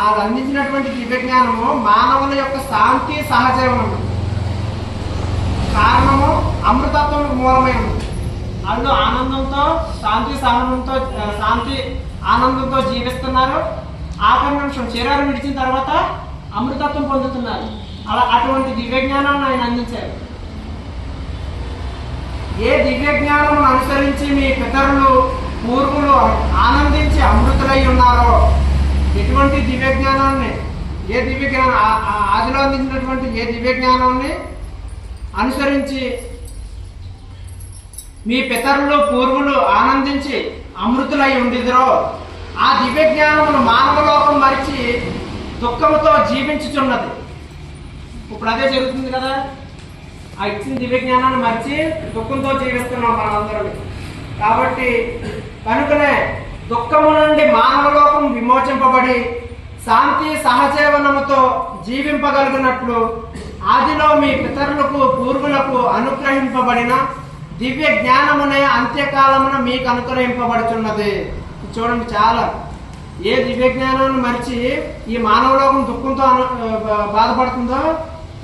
అది అందించినటువంటి దివ్య జ్ఞానము మానవుల యొక్క శాంతి సహజీవనము కారణము అమృతత్వమునకు మూలమైనది. అందులో ఆనందంతో శాంతి ఆనందంతో జీవిస్తున్నారు. ఆఖరి నిమిషం శరీరం విడిచిన తర్వాత అమృతత్వం పొందుతున్నారు. అటువంటి దివ్య జ్ఞానాన్ని ఆయన అందించారు. ఏ దివ్య జ్ఞానమును అనుసరించి మీ పితరులు పూర్వులు ఆనందించి అమృతులై ఉన్నారో, ఎటువంటి దివ్య జ్ఞానాన్ని, ఏ దివ్య జ్ఞానం ఆదిలో అందించినటువంటి ఏ దివ్య జ్ఞానాన్ని అనుసరించి మీ పితరులు పూర్వులు ఆనందించి అమృతులై ఉండిదరో, ఆ దివ్య జ్ఞానమును మానవ లోకం మరిచి దుఃఖముతో జీవించుచున్నది. ఇప్పుడు అదే జరుగుతుంది కదా. ఆ ఇచ్చిన దివ్య జ్ఞానాన్ని మరిచి దుఃఖంతో జీవిస్తున్నాం మనందరం. కాబట్టి కనుకనే దుఃఖము నుండి మానవ లోకం విమోచింపబడి శాంతి సహజీవనముతో జీవింపగలిగినట్లు ఆదిలో మీ పితరులకు పూర్వులకు అనుగ్రహింపబడిన దివ్య జ్ఞానమునే అంత్యకాలమున మీకు అనుగ్రహింపబడుచున్నది. చూడండి, చాలా ఏ దివ్య జ్ఞానాన్ని మరిచి ఈ మానవలోకం దుఃఖంతో బాధపడుతుందో,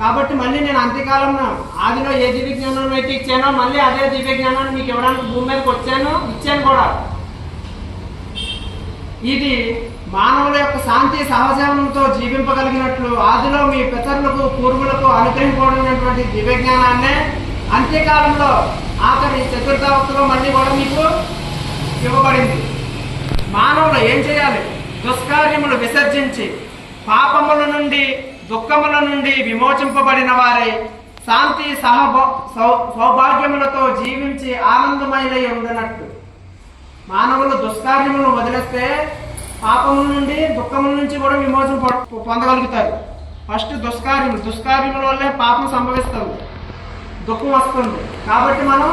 కాబట్టి మళ్ళీ నేను అంత్యకాలంలో ఆదిలో ఏ దివ్య జ్ఞానాన్ని అయితే ఇచ్చానో మళ్ళీ అదే దివ్య జ్ఞానాన్ని మీకు ఇవ్వడానికి భూమి మీదకి ఇచ్చాను కూడా. ఇది మానవుల యొక్క శాంతి సహజీవనంతో జీవింపగలిగినట్లు ఆదిలో మీ పితరులకు పూర్వులకు అనుగ్రహింపబడినటువంటి దివ్య జ్ఞానాన్నే అంత్యకాలంలో ఆఖరి చతుర్థావస్థలో మళ్ళీ కూడా మీకు ఇవ్వబడింది. మానవులు ఏం చేయాలి? దుష్కార్యములు విసర్జించి పాపముల నుండి దుఃఖముల నుండి విమోచింపబడిన వారై శాంతి సౌభాగ్యములతో జీవించి ఆనందమయులై ఉండనట్లు. మానవులు దుష్కార్యములను వదిలేస్తే పాపముల నుండి దుఃఖముల నుంచి కూడా విమోచన పొందగలుగుతారు. ఫస్ట్ దుష్కార్యముల వల్లే పాపం సంభవిస్తుంది, దుఃఖం వస్తుంది. కాబట్టి మనం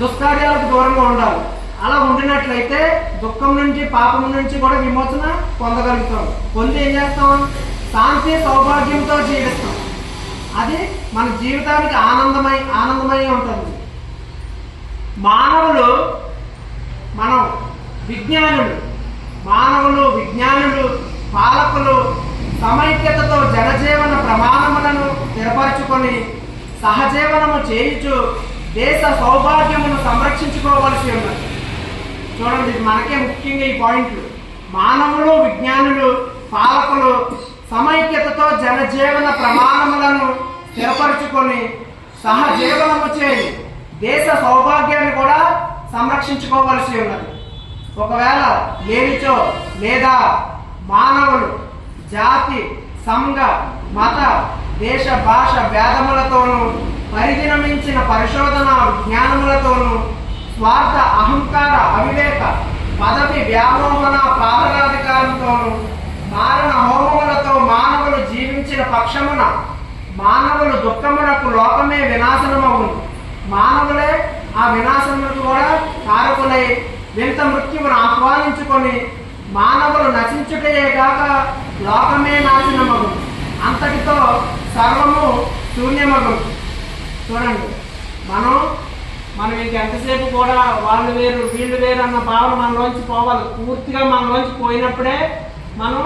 దుష్కార్యాలకు దూరంగా ఉండాలి. అలా ఉండినట్లయితే దుఃఖం నుంచి పాపం నుంచి కూడా విమోచన పొందగలుగుతాం. పొంది ఏం చేస్తాం? శాంతి సౌభాగ్యంతో జీవిస్తాం. అది మన జీవితానికి ఆనందమై ఉంటుంది. మానవులు విజ్ఞానులు పాలకులు సమైక్యతతో జనజీవన ప్రమాణములను స్థిరపరచుకొని సహజీవనము చేయుచు దేశ సౌభాగ్యమును సంరక్షించుకోవలసి ఉన్నది. చూడండి, మనకే ముఖ్యంగా ఈ పాయింట్లు. మానవులు విజ్ఞానులు పాలకులు సమైక్యతతో జనజీవన ప్రమాణములను స్థిరపరచుకొని సహజీవనము చేయి దేశ సౌభాగ్యాన్ని కూడా సంరక్షించుకోవలసి ఉన్నది. ఒకవేళ లేనిచో లేదా మానవులు జాతి సంఘ మత దేశ భాష భేదములతోనూ పరిధిని మించిన పరిశోధన విజ్ఞానములతోనూ స్వార్థ అహంకార అవివేక పదవి వ్యామోహన పాలనాధికారంతోనూ మారణ హోమములతో మానవులు జీవించిన పక్షమున మానవులు దుఃఖమునకు లోకమే వినాశనమవును. మానవులే ఆ వినాశములకు కూడా కారకులై వింత మృత్యువును ఆహ్వానించుకొని మానవులు నశించుటయే కాక లోకమే నాశనమగు, అంతటితో సర్వము శూన్యమగు. చూడండి, మనం ఇంకెంతసేపు కూడా వాళ్ళు వేరు వీళ్ళు వేరు అన్న భావన మనలోంచి పోవాలి. పూర్తిగా మనలోంచి పోయినప్పుడే మనం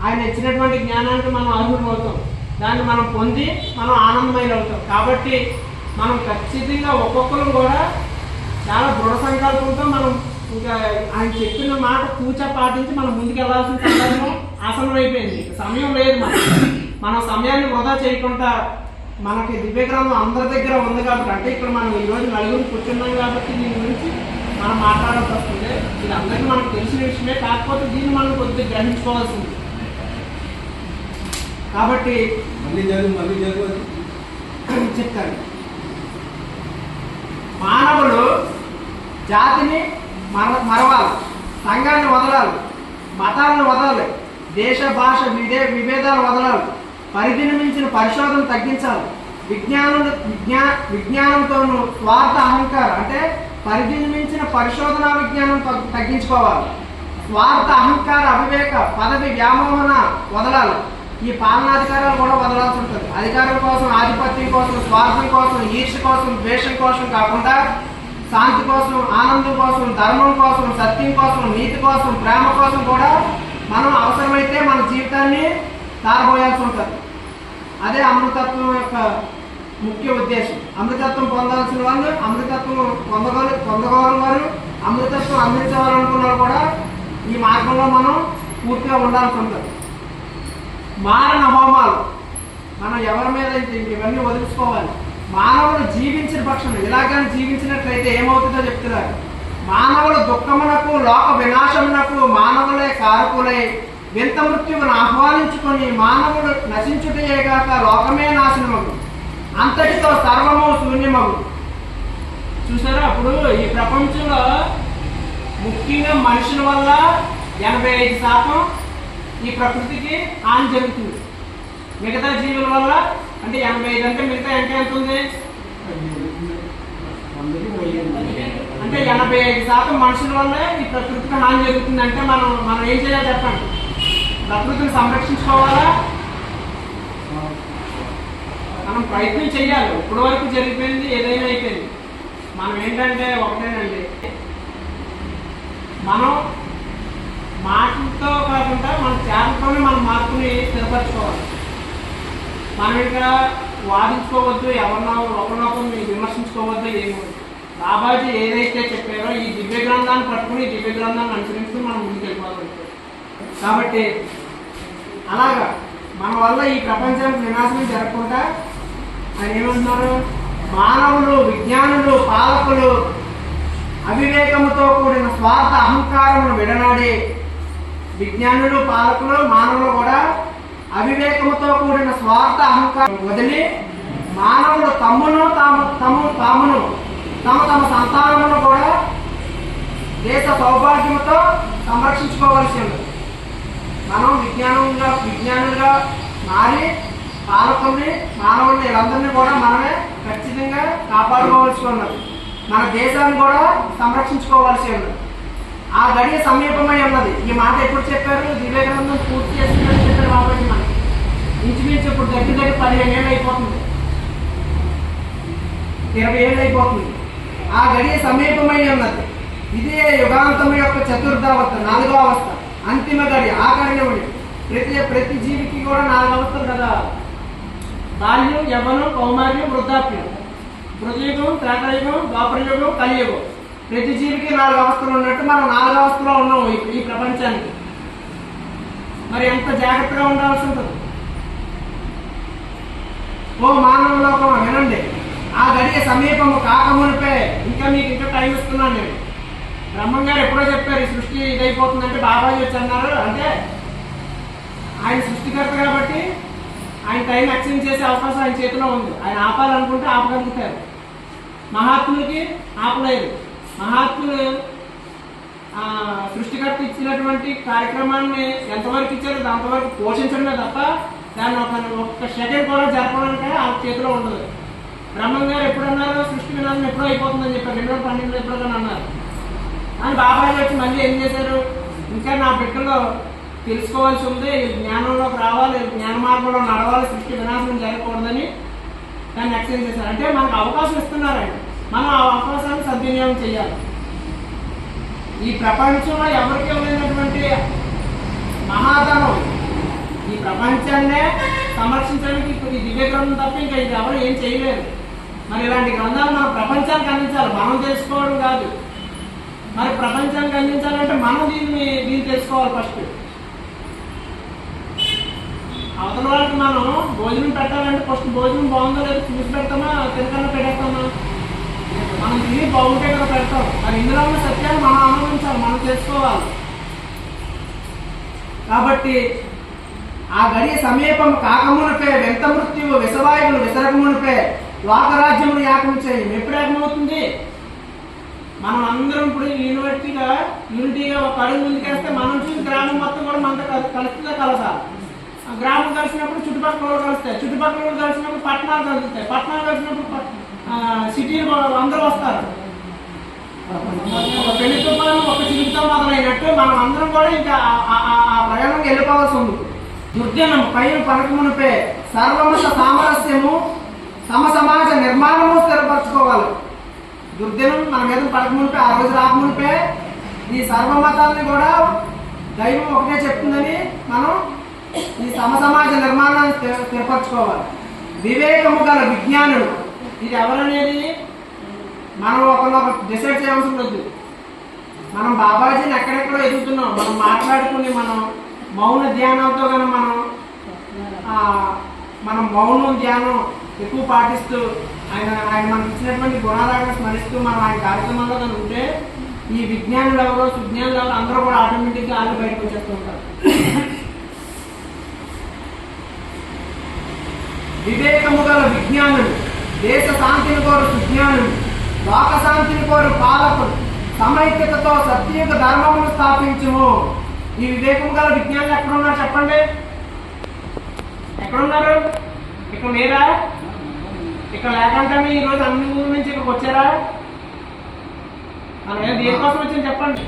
ఆయన ఇచ్చినటువంటి జ్ఞానానికి మనం అర్హులు అవుతాం. దాన్ని మనం పొంది మనం ఆనందమైలు అవుతాం. కాబట్టి మనం ఖచ్చితంగా ఒక్కొక్కరు కూడా చాలా దృఢ సంకల్పంతో మనం ఇంకా ఆయన చెప్పిన మాట కూర్చో పాటించి మనం ముందుకు వెళ్ళాల్సిన సందర్భం ఆసనం అయిపోయింది. సమయం లేదు. మన సమయాన్ని వృధా చేయకుండా మనకి దివ్య గ్రంథం అందరి దగ్గర ఉంది కాబట్టి, అంటే ఇక్కడ మనం ఈరోజు నలుగురు కూర్చున్నాం కాబట్టి దీని గురించి మనం మాట్లాడాల్సి వస్తుంది. ఇది అందరికీ మనకు తెలిసిన విషయమే, కాకపోతే దీన్ని మనం కొద్దిగా గ్రహించుకోవాల్సింది. కాబట్టి చెప్తాను, మానవులు జాతిని మరవాలి, సంఘాన్ని వదలాలి, మతాలను వదలాలి, దేశ భాష విభేదాలు వదలాలి, పరిధిని మించిన పరిశోధన తగ్గించాలి, విజ్ఞానంతోనూ స్వార్థ అహంకారం అంటే పరిధిని మించిన పరిశోధన విజ్ఞానం తగ్గించుకోవాలి, స్వార్థ అహంకార అవివేక పదవి వ్యామోహన వదలాలి. ఈ పాలనాధికారాలు కూడా వదలాల్సి ఉంటుంది. అధికారం కోసం, ఆధిపత్యం కోసం, స్వార్థం కోసం, ఈర్ష్య కోసం, ద్వేషం కోసం కాకుండా శాంతి కోసం, ఆనందం కోసం, ధర్మం కోసం, సత్యం కోసం, నీతి కోసం, ప్రేమ కోసం కూడా మనం అవసరమైతే మన జీవితాన్ని తారబోయాల్సి ఉంటుంది. అదే అమృతత్వం యొక్క ముఖ్య ఉద్దేశం. అమృతత్వం పొందాల్సిన వాళ్ళు అమృతత్వం పొందగోని వారు, అమృతత్వం అందించవాలనుకున్న వాళ్ళు కూడా ఈ మార్గంలో మనం పూర్తిగా ఉండాల్సి ఉంటుంది. మారణ హోమాలు మనం ఎవరి మీద ఇవన్నీ వదిలించుకోవాలి. మానవులు జీవించిన పక్షంలో ఇలాగని జీవించినట్లయితే ఏమవుతుందో చెప్తున్నారు. మానవులు దుఃఖమునకు లోక వినాశమునకు మానవులే కారకులై వింత మృత్యువును ఆహ్వానించుకొని మానవుడు నశించుటయేగాక లోకమే నాశనమగు, అంతటితో సర్వము శూన్యమగు. చూసారా, అప్పుడు ఈ ప్రపంచంలో ముఖ్యంగా మనుషుల వల్ల 85% ఈ ప్రకృతికి హాని జరుగుతుంది. మిగతా జీవుల వల్ల అంటే 85 అంటే మిగతా ఎంత ఉంది అంటే 85% మనుషుల వల్ల ఈ ప్రకృతికి హాని జరుగుతుంది. అంటే మనం ఏం చేయాలి చెప్పండి? ప్రకృతిని సంరక్షించుకోవాలా? మనం ప్రయత్నం చేయాలి. ఇప్పటి వరకు జరిగిపోయింది, ఏదైనా అయిపోయింది. మనం ఏంటంటే ఒకటేనండి, మనం మాటలతో కాకుండా మన చేతలతోనే మనం మార్పుని స్థిరపరచుకోవాలి. మనం ఇంకా వాదించుకోవద్దు, ఒకరినొకరిని విమర్శించుకోవద్దు, ఏమవుతుంది. బాబాజీ ఏదైతే చెప్పారో ఈ దివ్య గ్రంథాన్ని పట్టుకుని ఈ దివ్య గ్రంథాన్ని అనుసరిస్తూ మనం ముందుకు వెళ్ళిపోవాలి. కాబట్టి అలాగా మన వల్ల ఈ ప్రపంచానికి వినాశనం జరగకుండా ఆయన ఏమంటున్నారు, మానవులు, విజ్ఞానులు, పాలకులు అవివేకముతో కూడిన స్వార్థ అహంకారమును విడనాడి, విజ్ఞానులు, పాలకులు, మానవులు కూడా అవివేకముతో కూడిన స్వార్థ అహంకారం వదిలి మానవులు తమ్మును తామును తమ సంతానమును కూడా దేశ సౌభాగ్యముతో సంరక్షించుకోవాల్సి ఉంది. మనం విజ్ఞానులుగా మారి పాలకుల్ని, మానవుల్ని, వీళ్ళందరినీ కూడా మనమే ఖచ్చితంగా కాపాడుకోవాల్సి ఉన్నది. మన దేశాన్ని కూడా సంరక్షించుకోవాల్సి ఉన్నది. ఆ గడియ సమీపమై ఉన్నది. ఈ మాట ఎప్పుడు చెప్పారు? దివ్య గ్రంథం పూర్తి చేస్తుందని చెప్పారు కాబట్టి మనకి ఇంచుమించు ఇప్పుడు దగ్గర 15 ఏళ్ళు అయిపోతుంది, 20 ఏళ్ళు అయిపోతుంది. ఆ గడియ సమీపమై ఉన్నది. ఇదే యుగాంతం యొక్క చతుర్థావస్థ, 4వ అవస్థ, అంతిమ గడియ, ఆఖరి ప్రతి జీవికి కూడా 4 అవస్థలు కదా: బాల్యం, యవ్వనం, కౌమార్యం, వృద్ధాప్యం, మృతయుగం, త్రేతాయుగం, ద్వాపరయుగం, కలియుగం. ప్రతి జీవికి 4 అవస్థలు ఉన్నట్టు మనం 4 అవస్థలో ఉన్నాం ఈ ప్రపంచానికి. మరి ఎంత జాగ్రత్తగా ఉండాల్సి ఉంటుంది. ఓ మానవ లోకం వినండి, ఆ గడియ సమీపము కాకమునిపే, ఇంకా టైం ఇస్తున్నాను నేను. బ్రహ్మం గారు ఎప్పుడో చెప్పారు ఈ సృష్టి ఇదైపోతుందంటే బాబాజీ వచ్చి అన్నారు. అంటే ఆయన సృష్టికర్త కాబట్టి ఆయన టైం ఎక్స్టెండ్ చేసే అవకాశం ఆయన చేతిలో ఉంది. ఆయన ఆపాలనుకుంటే ఆపగలుగుతారు. మహాత్ములకి ఆపలేదు. మహాత్ములు సృష్టికర్త ఇచ్చినటువంటి కార్యక్రమాన్ని ఎంతవరకు ఇచ్చారో అంతవరకు పోషించడమే తప్ప దాన్ని ఒక్క సెకండ్ కూడా జరపడానికి ఆ చేతిలో ఉండదు. బ్రహ్మం గారు ఎప్పుడు అన్నారు సృష్టి వినాశనం ఎప్పుడో అయిపోతుందని చెప్పారు, 2012లో ఎప్పుడో అన్నారు. అని బాబాజీ వచ్చి మళ్ళీ ఏం చేశారు, ఇంకా నా బిడ్డలో తెలుసుకోవాల్సి ఉంది, జ్ఞానంలోకి రావాలి, జ్ఞాన మార్గంలో నడవాలి, సృష్టి వినాశనం జరగకూడదని దాన్ని ఎక్స్చేంజ్ చేశారు. అంటే మనకు అవకాశం ఇస్తున్నారు ఆయన, మనం ఆ అవకాశాన్ని సద్వినియోగం చేయాలి. ఈ ప్రపంచంలో ఎవరికి ఇవ్వలేనటువంటి మహాధనం, ఈ ప్రపంచాన్నే సంరక్షించడానికి ఈ దివ్య గ్రంథం తప్ప ఇంకా ఇది ఎవరు ఏం చేయలేరు. మరి ఇలాంటి గ్రంథాలు మనం ప్రపంచానికి అందించాలి, మనం తెలుసుకోవడం కాదు. మరి ప్రపంచానికి అందించాలంటే మనం దీన్ని తెలుసుకోవాలి. ఫస్ట్ అవతల వాళ్ళకి మనం భోజనం పెట్టాలంటే ఫస్ట్ భోజనం బాగుందో లేదో చూసి పెడతామా, తినకన్నా పెట్టేస్తామా? మనం తిని బాగుంటే కదా పెడతాం. మరి ఇందులో ఉన్న సత్యాన్ని మనం ఆనందించాలి, మనం తెలుసుకోవాలి. కాబట్టి ఆ గడియ సమీపం కాకమునిపే వెంత మృత్యువు విషవాయువులు విసరకమునిపే లోకరాజ్యమును యాకం చేయి. ఎప్పుడు ఏకమవుతుంది? మనం అందరం ఇప్పుడు యూనిటీగా ఒక అడుగు ముందుకేస్తే మనం చూసి గ్రామం మొత్తం కూడా మనతో కలుస్తుందా కలదా? గ్రామం కలిసినప్పుడు చుట్టుపక్కల వాళ్ళు కలుస్తాయి, చుట్టుపక్కల వాళ్ళు కలిసినప్పుడు పట్టణాలు కలుస్తాయి, పట్టణాలు కలిసినప్పుడు సిటీలు అందరూ వస్తారు. ఒక పెళ్లి తుఫాను ఒక చిలుపుతో మొదలైనట్టు మనం అందరం కూడా ఇంకా ఆ ప్రయాణం వెళ్ళిపోవాల్సి ఉంది. దుర్జనం పైన పలకమునిపే సర్వమత సామరస్యము సమాజ నిర్మాణము స్థిరపరచుకోవాలి. దుర్దినం మన మీద పడకమునిపే, ఆ రోజు రాకమునిపే ఈ సర్వమతాన్ని కూడా దైవం ఒకటే చెప్తుందని మనం ఈ సమాజ నిర్మాణాన్ని స్థిరపరచుకోవాలి. వివేకము గల విజ్ఞానులు, ఇది ఎవరనేది మనం ఒకరు డిసైడ్ చేయాల్సి ఉండదు. మనం బాబాజీని ఎక్కడెక్కడో ఎదుగుతున్నాం, మనం మాట్లాడుకుని మనం మౌన ధ్యానంతో కనుక మనం మౌనం ధ్యానం ఎక్కువ పాటిస్తూ ఆయన మనకి ఇచ్చినటువంటి గుణాలను స్మరిస్తూ మనం ఆయన కార్యక్రమంలో కనుక ఉంటే ఈ విజ్ఞానులు ఎవరో సుజ్ఞానులు ఎవరో అందరూ కూడా ఆటోమేటిక్గా వాళ్ళు బయటకు వచ్చేస్తూ ఉంటారు. వివేకము గల విజ్ఞానులు, దేశ శాంతిని కోరు సుజ్ఞానులు, లోక శాంతిని కోరు పాలకులు, సమైక్యతతో సత్యుగ ధర్మమును స్థాపించుము. ఈ వివేకము గల విజ్ఞానులు ఎక్కడున్నారు చెప్పండి? ఎక్కడున్నారు? ఇక్కడ లేరా? ఇక్కడ లేకుండా ఈరోజు అన్ని ఊరు నుంచి ఇక్కడికి వచ్చారా? మనం దేనికోసం వచ్చాను చెప్పండి?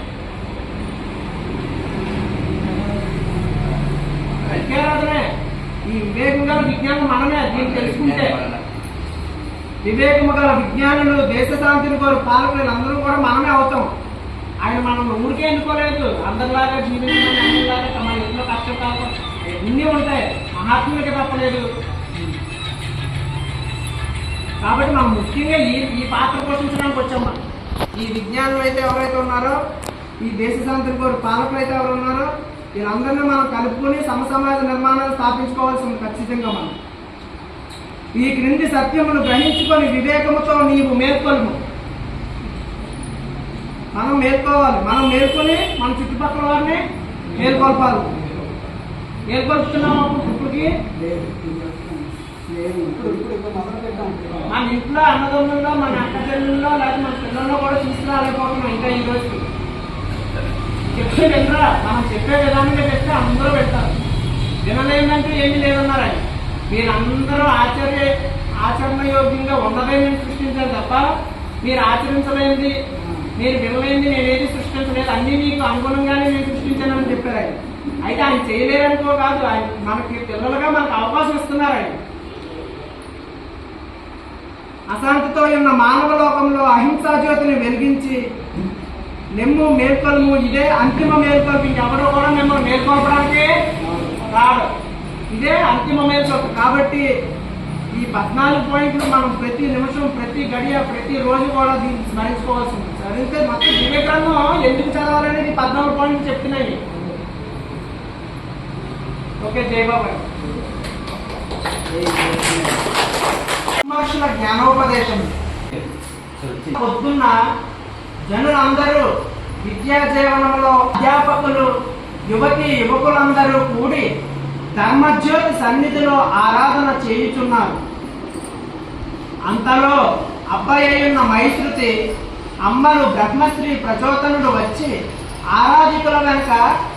ఐక్యరాధనే. ఈ వివేకం గల విజ్ఞానం మనమే దీన్ని తెలుసుకుంటే. వివేకము గల విజ్ఞానులు, దేశ శాంతిని కోరు పాలకులు అందరూ కూడా మనమే అవుతాం. ఆయన మనం ఊరికే ఎన్నుకోలేదు. అందరిలాగా జీవించమని, అందరిలాగా మన ఇంట్లో కష్టకాలం ఎన్ని ఉంటాయి, మహాత్ములకి తప్పలేదు. కాబట్టి మనం ముఖ్యంగా ఈ పాత్ర పోషించడానికి వచ్చాం. ఈ విజ్ఞానం అయితే ఎవరైతే ఉన్నారో, ఈ దేశ శాంతిని కోరు పాలకులు అయితే ఎవరు ఉన్నారో, వీళ్ళందరినీ మనం కలుపుకొని సమసమాజ నిర్మాణాన్ని స్థాపించుకోవాల్సి ఉంది ఖచ్చితంగా. మనం ఈ క్రింది సత్యమును గ్రహించుకొని వివేకముతో నీవు మేల్కొలుము. మనం మేల్కోవాలి. మనం మేల్కొని మన చుట్టుపక్కల వారిని మేల్కొల్పాలి. మేల్కొల్పుతున్నాము ఇప్పటికి. మన ఇంట్లో అన్నదమ్ముల్లో, మన అక్క చెల్లెల్లో, లేకపోతే మన పిల్లల్లో కూడా తీసుకురాలేకపోతున్నాం ఇంకా ఈ రోజుకి. చెప్తే వినరా, మనం చెప్పే విధానంగా చెప్తే అందరూ పెడతారు. వినలేదంటే ఏమీ లేదన్నారు ఆయన. మీరందరూ ఆచరణయోగ్యంగా ఉన్నదే నేను సృష్టించాను తప్ప మీరు ఆచరించలేనిది, మీరు వినలేనిది నేనేది సృష్టించలేదు, అన్నీ మీకు అనుగుణంగానే నేను సృష్టించానని చెప్పారు ఆయన. అయితే ఆయన చేయలేరనుకో కాదు, ఆయన మనకి పిల్లలుగా మనకు అవకాశం ఇస్తున్నారు ఆయన. అశాంతితో ఉన్న మానవ లోకంలో అహింసా జ్యోతిని వెలిగించి నెమ్ము మేల్కొల్ము. ఇదే అంతిమ మేల్కొల్పు. ఇంకెవరో కూడా మిమ్మల్ని మేల్కొల్పడానికి రాడు. ఇదే అంతిమ మేల్కొల్పు. కాబట్టి ఈ 14 పాయింట్లు మనం ప్రతి నిమిషం, ప్రతి గడియ, ప్రతి రోజు కూడా దీన్ని స్మరించుకోవాల్సి ఉంది. చదివితే మొత్తం దివ్య గ్రంథం ఎందుకు చదవాలనేది 14 పాయింట్లు చెప్తున్నాయి. ఓకే, జయబాబు. మహర్షుల జ్ఞానోపదేశం. పొద్దున్న జనులందరూ విద్యా జీవనంలో అధ్యాపకులు, యువకులందరూ కూడి ధర్మజ్యోతి సన్నిధిలో ఆరాధన చేయుచున్నారు. అంతలో అబ్బాయిన్న మైశ్రుతి అమ్మలు బ్రహ్మశ్రీ ప్రచోదనుడు వచ్చి ఆరాధికుల వెనుక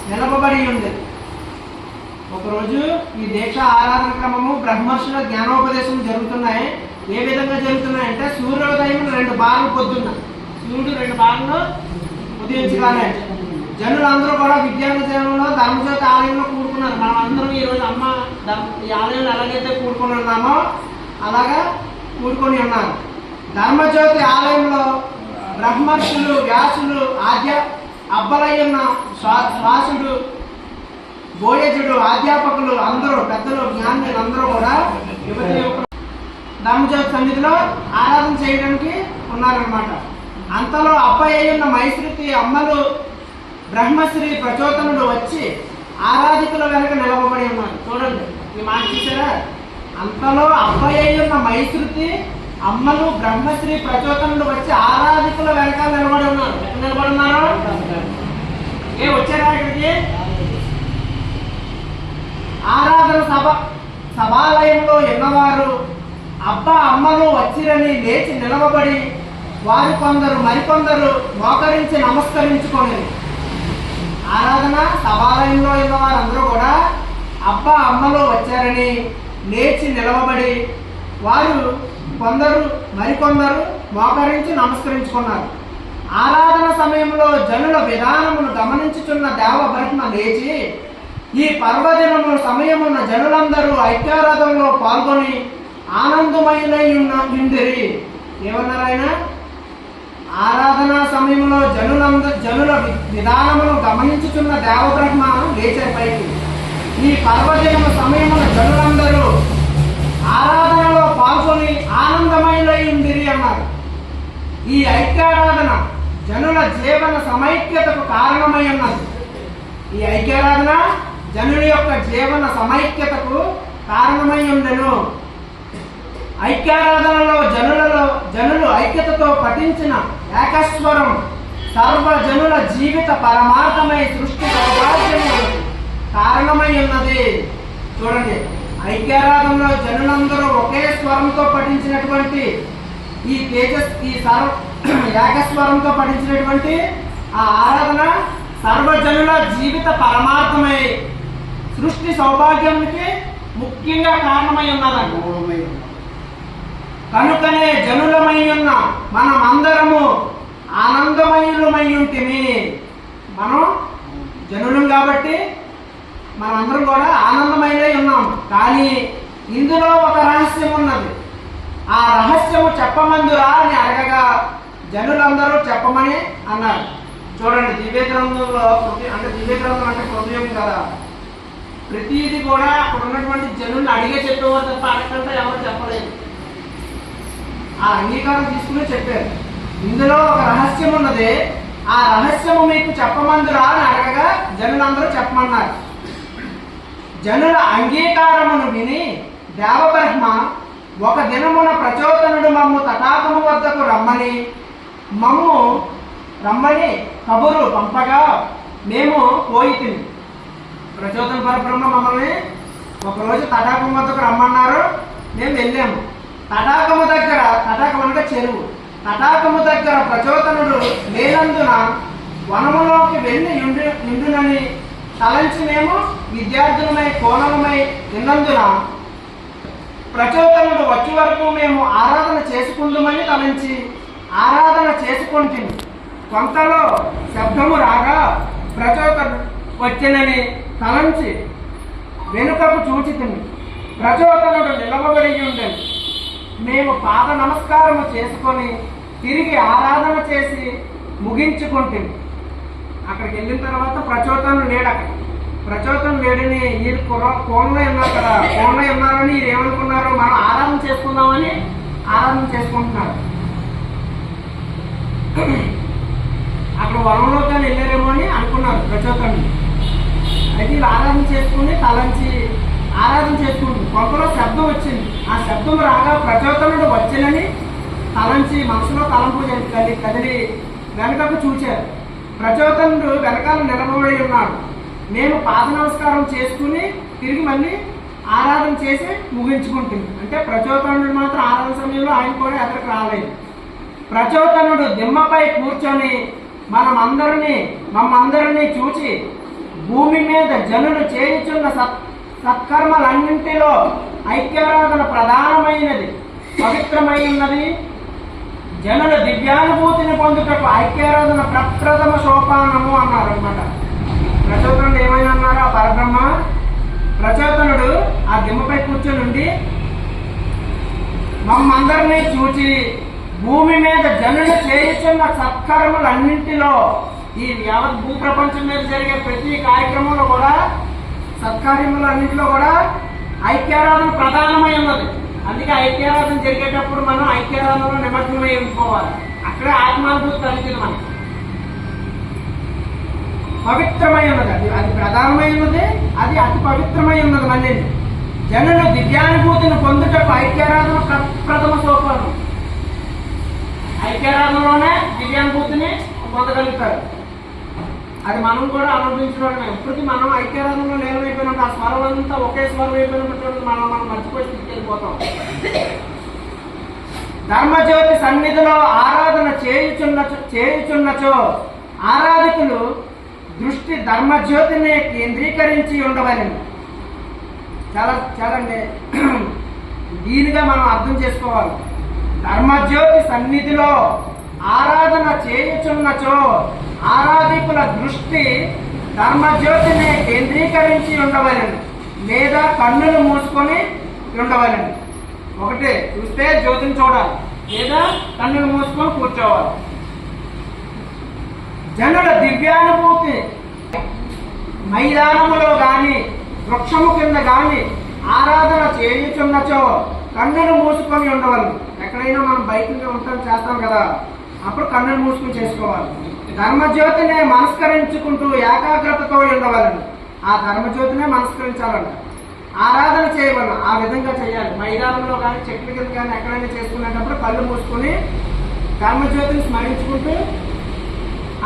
నిలబడి ఉంది. ఒకరోజు ఈ దీక్ష ఆరాధన క్రమము బ్రహ్మర్షుల జ్ఞానోపదేశం జరుగుతున్నాయి. ఏ విధంగా జరుగుతున్నాయంటే, సూర్యోదయం 2 బార్లు పొద్దున్న, సూర్యుడు 2 బార్లు ఉదయించగానే జనులందరూ కూడా విద్యార్థిలో ధర్మజ్యోతి ఆలయంలో కూడుకున్నారు. మనం అందరం ఈరోజు ఈ ఆలయంలో ఎలాగైతే కూడుకొని ఉన్నామో అలాగా కూడుకొని ఉన్నారు. ధర్మజ్యోతి ఆలయంలో బ్రహ్మర్షులు, వ్యాసులు, అబ్బలయ్యున్న శ్వాసుడు, బోయజుడు, అధ్యాపకులు అందరూ, పెద్దలు, జ్ఞానులు అందరూ కూడా ధర్మజ్యోతి సన్నిధిలో ఆరాధన చేయడానికి ఉన్నారనమాట. అంతలో అబ్బాయిన్న మైశ్రుతి అమ్మలు బ్రహ్మశ్రీ ప్రచోదనుడు వచ్చి ఆరాధికుల వెనక నిలబడి ఉన్నారు. చూడండి ఈ మాట చూసారా? అంతలో అబ్బాయిన్న మైశ్రుతి అమ్మలు బ్రహ్మశ్రీ ప్రచోదనుడు వచ్చి ఆరాధికుల వెనక నిలబడి ఉన్నారు. ఎక్కడ నిలబడి ఉన్నారు? వచ్చారా ఇక్కడికి? ఆరాధన సభాలయంలో ఉన్నవారు అమ్మలు వచ్చిరని లేచి నిలవబడి వారు మరికొందరు మోకరించి నమస్కరించుకొని, ఆరాధన సభాలయంలో ఉన్న వారందరూ కూడా అమ్మలు వచ్చారని లేచి నిలవబడి వారు మరికొందరు మోకరించి నమస్కరించుకున్నారు. ఆరాధన సమయంలో జనుల విధానమును గమనించుచున్న దేవబ్రహ్మ లేచి, ఈ పర్వదినము సమయమున్న జనులందరూ ఐక్యారాధనలో పాల్గొని ఆనందమయులై ఉండిరి. ఏమన్నారు ఆయన? ఆరాధనా సమయంలో జనుల విధానమును గమనించుచున్న దేవబ్రహ్మ లేచే పైకి, ఈ పర్వదిన సమయమున జనులందరూ ఆరాధనలో పాల్గొని ఆనందమయులై ఉండిరి అన్నారు. ఈ ఐక్యారాధన జనుల జీవన సమైక్యతకు కారణమై ఉన్నది. ఈ ఐక్యారాధన జనుల యొక్క జీవన సమైక్యతకు కారణమై ఉండెను. ఐక్యారాధనలో జనులు ఐక్యతతో పఠించిన ఏకస్వరం సర్వజనుల జీవిత పరమార్థమై సృష్టి సౌభాగ్యము కారణమై ఉన్నది. చూడండి, ఐక్యారాధనలో జనులందరూ ఒకే స్వరంతో పఠించినటువంటి ఏకస్వరంతో పఠించినటువంటి ఆ ఆరాధన సర్వజనుల జీవిత పరమార్థమై సృష్టి సౌభాగ్యానికి ముఖ్యంగా కారణమై ఉన్నదంట. కనుకనే జనులమై ఉన్న మనమందరము ఆనందమయులమై ఉంటిమి. మనం జనులం కాబట్టి మనమందరం కూడా ఆనందమయులై ఉన్నాం. కానీ ఇందులో ఒక రహస్యం ఉన్నది. ఆ రహస్యము చెప్పమందురా అని అడగగా జనులందరూ చెప్పమని అన్నారు. చూడండి, దివ్య గ్రంథంలో అంటే దివ్య గ్రంథం అంటే హృదయం కదా, ప్రతిదీ కూడా అక్కడ ఉన్నటువంటి జనుల్ని అడిగే చెప్పేవారు తప్ప అడగకుండా ఎవరు చెప్పలేదు. ఆ అంగీకారం తీసుకుని చెప్పారు. ఇందులో ఒక రహస్యం ఉన్నది, ఆ రహస్యము మీకు చెప్పమందురా అని అడగగా జనులందరూ చెప్పమన్నారు. జనుల అంగీకారమును విని దేవబ్రహ్మ ఒక దినమున ప్రచోదనుడు మమ్ము తటాకము వద్దకు రమ్మని కబురు పంపగా మేము పోయితిమి. ప్రచోదన పరబ్రహ్మ మమ్మల్ని ఒకరోజు తటాకం వద్దకు రమ్మన్నారు, మేము వెళ్ళాము. తటాకము అంటే చెరువు, తటాకము దగ్గర ప్రచోదనుడు లేనందున వనములోకి వెళ్ళి నిండునని తలంచి మేము విద్యార్థులమై కోణలమై నిన్నందున ప్రచోదనుడు వచ్చే వరకు మేము ఆరాధన చేసుకుందామని తలంచి ఆరాధన చేసుకుంటుంది. కొంతలో శబ్దము రాగా ప్రచోదనుడు వచ్చినని తలంచి వెనుకకు చూచితిమి. ప్రచోదనుడు నిలవబడి ఉండని మేము పాద నమస్కారము చేసుకొని తిరిగి ఆరాధన చేసి ముగించుకుంటుంది. అక్కడికి వెళ్ళిన తర్వాత ప్రచోదనుడు లేడు. అక్కడ ప్రచోదనం లేడని వీళ్ళు కోన్లో ఉన్నారు కదా, కోన్లో ఉన్నారని వీళ్ళు ఏమనుకున్నారు, మనం ఆరాధన చేసుకుందామని ఆరాధన చేసుకుంటున్నారు. అక్కడ వనంలో కానీ వెళ్ళారేమో అని అనుకున్నారు ప్రచోదనుడు. అయితే వీళ్ళు ఆరాధన చేసుకుని తలంచి ఆరాధన చేసుకుంటుంది. కొంతలో శబ్దం వచ్చింది. ఆ శబ్దం రాగా ప్రచోదనుడు వచ్చినని తలంచి మనసులో తలంపు కదిలి వెనకకు చూచారు. ప్రచోదనుడు వెనకాల నిలబడి ఉన్నాడు. మేము పాద నమస్కారం చేసుకుని తిరిగి మళ్ళీ ఆరాధన చేసి ముగించుకుంటుంది. అంటే ప్రచోదనుడు మాత్రం ఆరాధన సమయంలో ఆయన కూడా ఎక్కడికి రాలేదు. ప్రచోదనుడు దిమ్మపై కూర్చొని మమ్మందరినీ చూచి భూమి మీద జనులు చేయుచున్న సత్కర్మలన్నింటిలో ఐక్యారాధన ప్రధానమైనది, పవిత్రమైనది. జనుల దివ్యానుభూతిని పొందుటకు ఐక్యారాధన ప్రప్రథమ సోపానము అన్నారు అనమాట. ప్రచోదనుడు ఏమైనా అన్నారు ఆ పరబ్రహ్మ. ప్రచోదనుడు ఆ దిమ్మపై కూర్చొని ఉండి మమ్మందరినీ చూచి భూమి మీద జనులు చేయుచున్న సత్కర్మలన్నింటిలో, ఈ యావత్ భూ ప్రపంచం మీద జరిగే ప్రతి కార్యక్రమంలో కూడా సత్కార్యములన్నింటిలో కూడా ఐక్యారాధన ప్రధానమై ఉన్నది. అందుకే ఐక్యారాధన జరిగేటప్పుడు మనం ఐక్యారాధనలో నిమగ్నమై ఉండిపోవాలి. అక్కడే ఆత్మానుభూతి కలిగింది మనకి. పవిత్రమై ఉన్నది, అది ప్రధానమై ఉన్నది, అది అతి పవిత్రమై ఉన్నది. మళ్ళీ జనులు దివ్యానుభూతిని పొందుటకు ఐక్యారాధన ప్రథమ సోపానం. ఐక్యారాధనలోనే దివ్యానుభూతిని పొందగలుగుతారు. అది మనం కూడా అనుభవించడమే. ఇప్పటికీ మనం ఐక్యారాధనలో నేలమైపోయినట్టు ఆ స్వరం అంతా ఒకే స్వరం అయిపోయినట్టు మనం మర్చిపోయి తీసుకెళ్ళిపోతాం. ధర్మజ్యోతి సన్నిధిలో ఆరాధన చేయుచున్నచో ఆరాధకులు దృష్టి ధర్మజ్యోతిని కేంద్రీకరించి ఉండవలని. చాలా చాలా దీనిగా మనం అర్థం చేసుకోవాలి. ధర్మజ్యోతి సన్నిధిలో ఆరాధన చేయుచున్నచో ఆరాధికుల దృష్టి ధర్మజ్యోతిని కేంద్రీకరించి ఉండవలని, లేదా కన్నులు మూసుకొని ఉండవలని. ఒకటి చూస్తే జ్యోతిని చూడాలి, లేదా కన్నులు మూసుకొని కూర్చోవాలి. జనుల దివ్యానుభూతి మైదానములో గాని వృక్షము కింద గాని ఆరాధన చేయుచున్నచో కన్నులు మూసుకొని ఉండవాలి. ఎక్కడైనా మనం బయటగా ఉంటాం చేస్తాం కదా, అప్పుడు కన్నులు మూసుకొని చేసుకోవాలి. ధర్మజ్యోతినే మనస్కరించుకుంటూ ఏకాగ్రతతో ఉండవాలని. ఆ ధర్మజ్యోతినే మనస్కరించాలంట. ఆరాధన చేయవలను, ఆ విధంగా చేయాలి. మైదానంలో కానీ చెట్ల కింద కానీ ఎక్కడైనా చేసుకునేటప్పుడు కళ్ళు మూసుకొని ధర్మజ్యోతిని స్మరించుకుంటూ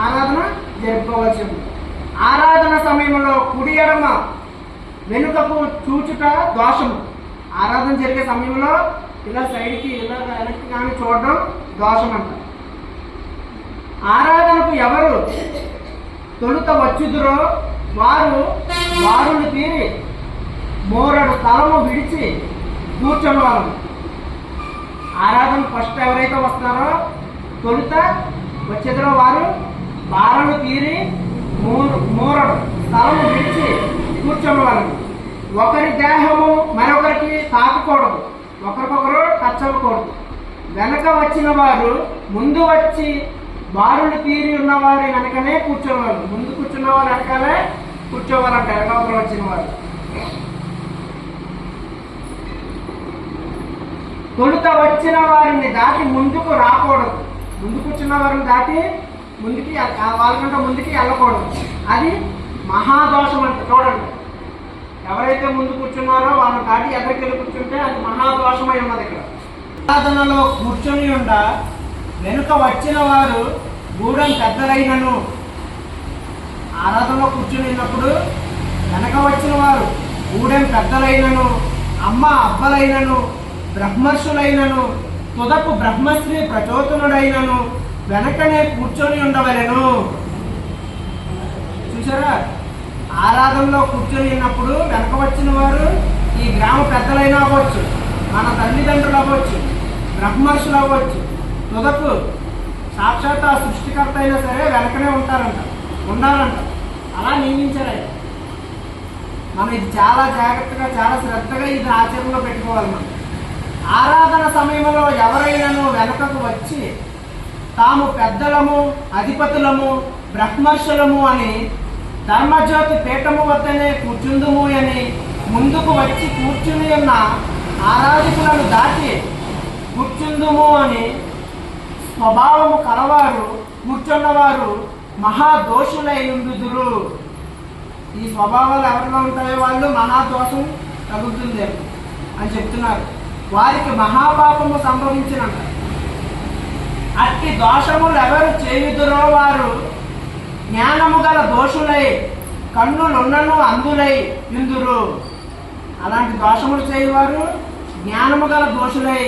ఆరాధన జరుపుకోవాల్సి ఉంది. ఆరాధన సమయంలో కుడి ఎడమ వెనుకకు చూచుట దోషము. ఆరాధన జరిగే సమయంలో ఇలా సైడ్కి ఇలా వెనక్కి కానీ చూడడం దోషం అంట. ఆరాధనకు ఎవరు తొలుత వచ్చుదురో వారులు తీరి మోరడు స్థలము విడిచి కూర్చొని వాళ్ళు. ఆరాధన ఫస్ట్ ఎవరైతే వస్తారో తొలుత వచ్చేదిరో వారు బారలు తీరి మోరడు స్థలము విడిచి కూర్చొని వాళ్ళు. ఒకరి దేహము మరొకరికి తాకకూడదు, ఒకరికొకరు టచ్ అవ్వకూడదు. వెనక వచ్చిన వారు ముందు వచ్చి బారులు తీరి ఉన్న వారి వెనకనే కూర్చోవాలి, ముందు కూర్చున్న వారు వెనకాలే కూర్చోవాలంట వెనకాల వచ్చిన వారు. తొలుత వచ్చిన వారిని దాటి ముందుకు రాకూడదు, ముందు కూర్చున్న వారిని దాటి ముందుకి వాళ్ళకంటే ముందుకి వెళ్ళకూడదు. అది మహాదోషం అంట. చూడండి, ఎవరైతే ముందు కూర్చున్నారో వాళ్ళని దాటి ఎక్కడికి కూర్చుంటే అది మహాదోషమై ఉన్నది. ఇక్కడ ఆరాధనలో కూర్చొని ఉండ వెనుక వచ్చిన వారు గూడెం పెద్దలైనను, ఆరాధనలో కూర్చొని ఉన్నప్పుడు వెనక వచ్చిన వారు గూడెం పెద్దలైనను, అమ్మ అబ్బలైనను, బ్రహ్మర్షులైనను, తుదకు బ్రహ్మశ్రీ ప్రచోదనుడైనను వెనకనే కూర్చొని ఉండవలెను. చూసారా, ఆరాధనలో కూర్చొని ఉన్నప్పుడు వెనక వచ్చిన వారు ఈ గ్రామ పెద్దలైనా అవ్వచ్చు, మన తల్లిదండ్రులు అవ్వచ్చు, బ్రహ్మర్షులు అవ్వచ్చు, తుదకు సాక్షాత్ ఆ సృష్టికర్త అయినా సరే వెనకనే ఉండాలంట. అలా నియమించారు. మనం ఇది చాలా జాగ్రత్తగా చాలా శ్రద్ధగా ఇది ఆచరణలో పెట్టుకోవాలి. మనం ఆరాధన సమయంలో ఎవరైనాను వెనకకు వచ్చి తాము పెద్దలము, అధిపతులము, బ్రహ్మర్షులము అని ధర్మజ్యోతి పీఠము వద్దనే కూర్చుందుము అని ముందుకు వచ్చి కూర్చుని ఉన్న ఆరాధకులను దాటి కూర్చుందుము అని స్వభావము కలవారు కూర్చున్నవారు మహాదోషులైనందురు. ఈ స్వభావాలు ఎవరిలో ఉంటాయో వాళ్ళు మహాదోషం తగులుతుంది అని చెప్తున్నారు. వారికి మహాపాపము సంభవించినంత. అట్టి దోషములు ఎవరు చేయుదురో వారు జ్ఞానము గల దోషులై కన్నులున్నను అందులై ఇందురు. అలాంటి దోషములు చేయవారు జ్ఞానము గల దోషులై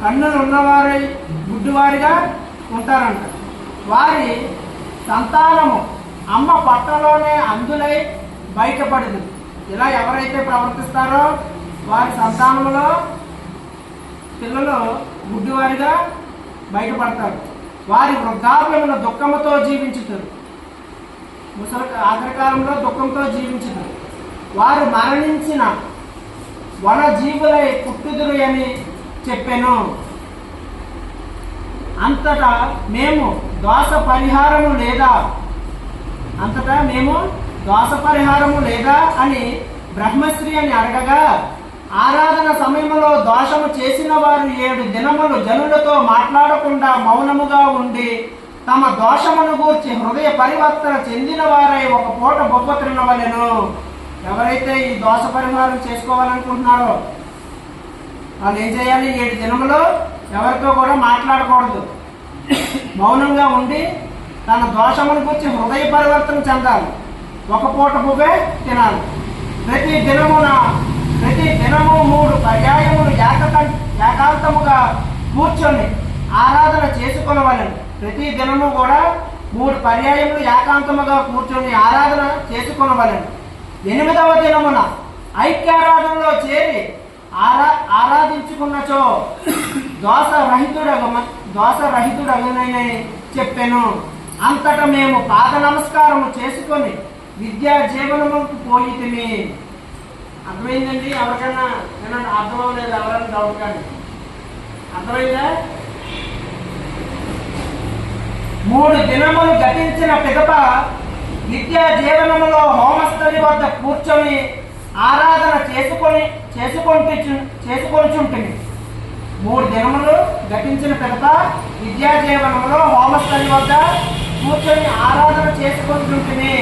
కన్నులు ఉన్నవారై గుడ్డివారిగా ఉంటారంట. వారి సంతానము అమ్మ పట్టలోనే అందులై బయటపడదు. ఇలా ఎవరైతే ప్రవర్తిస్తారో వారి సంతానములో పిల్లలు గుడ్డివారిగా బయటపడతారు. వారి వృద్ధాప్యముల దుఃఖముతో జీవించుతారు. ఆఖరి కాలంలో దుఃఖంతో జీవించుతారు. వారు మరణించిన వనజీవులై పుట్టుదురు అని చెప్పాను. అంతటా మేము దోష పరిహారము లేదా అని బ్రహ్మశ్రీ అని అడగగా, ఆరాధన సమయంలో దోషము చేసిన వారు 7 దినములు జనులతో మాట్లాడకుండా మౌనముగా ఉండి తమ దోషమును గూర్చి హృదయ పరివర్తన చెందిన వారై ఒక పూట బొబ్బ తినవలెను. ఎవరైతే ఈ దోష పరిహారం చేసుకోవాలనుకుంటున్నారో వాళ్ళు ఏం చేయాలి? 7 దినములు ఎవరితో కూడా మాట్లాడకూడదు, మౌనంగా ఉండి తన దోషమును గురించి హృదయ పరివర్తన చెందాలి. ఒక పూట బువ్వే తినాలి. ప్రతి దినము 3 పర్యాయములు ఏకాంతముగా కూర్చొని ఆరాధన చేసుకొనవలెను. ప్రతి దినము కూడా 3 పర్యాయములు ఏకాంతముగా కూర్చొని ఆరాధన చేసుకొనవలెను. 8వ దినమున ఐక్యారాధనలో చేరి ఆరాధించుకున్నచో దోషరహితుడగునని చెప్పాను. అంతటా మేము పాద నమస్కారము చేసుకొని విద్యా జీవనముకు పోయితిమి. అర్థమైందండి? ఎవరికైనా ఏమన్నా అర్థం అవ్వలేదు? ఎవరైనా డౌట్ కానీ అర్థమైందా? 3 దినములు గతించిన పిదప నిత్య జీవనములో హోమస్థలి వద్ద కూర్చొని ఆరాధన చేసుకొనిచుంటిని. 3 దినములు గతించిన పిదప విద్యా జీవనములో హోమస్థలి వద్ద కూర్చొని ఆరాధన చేసుకొనిచుంటిని.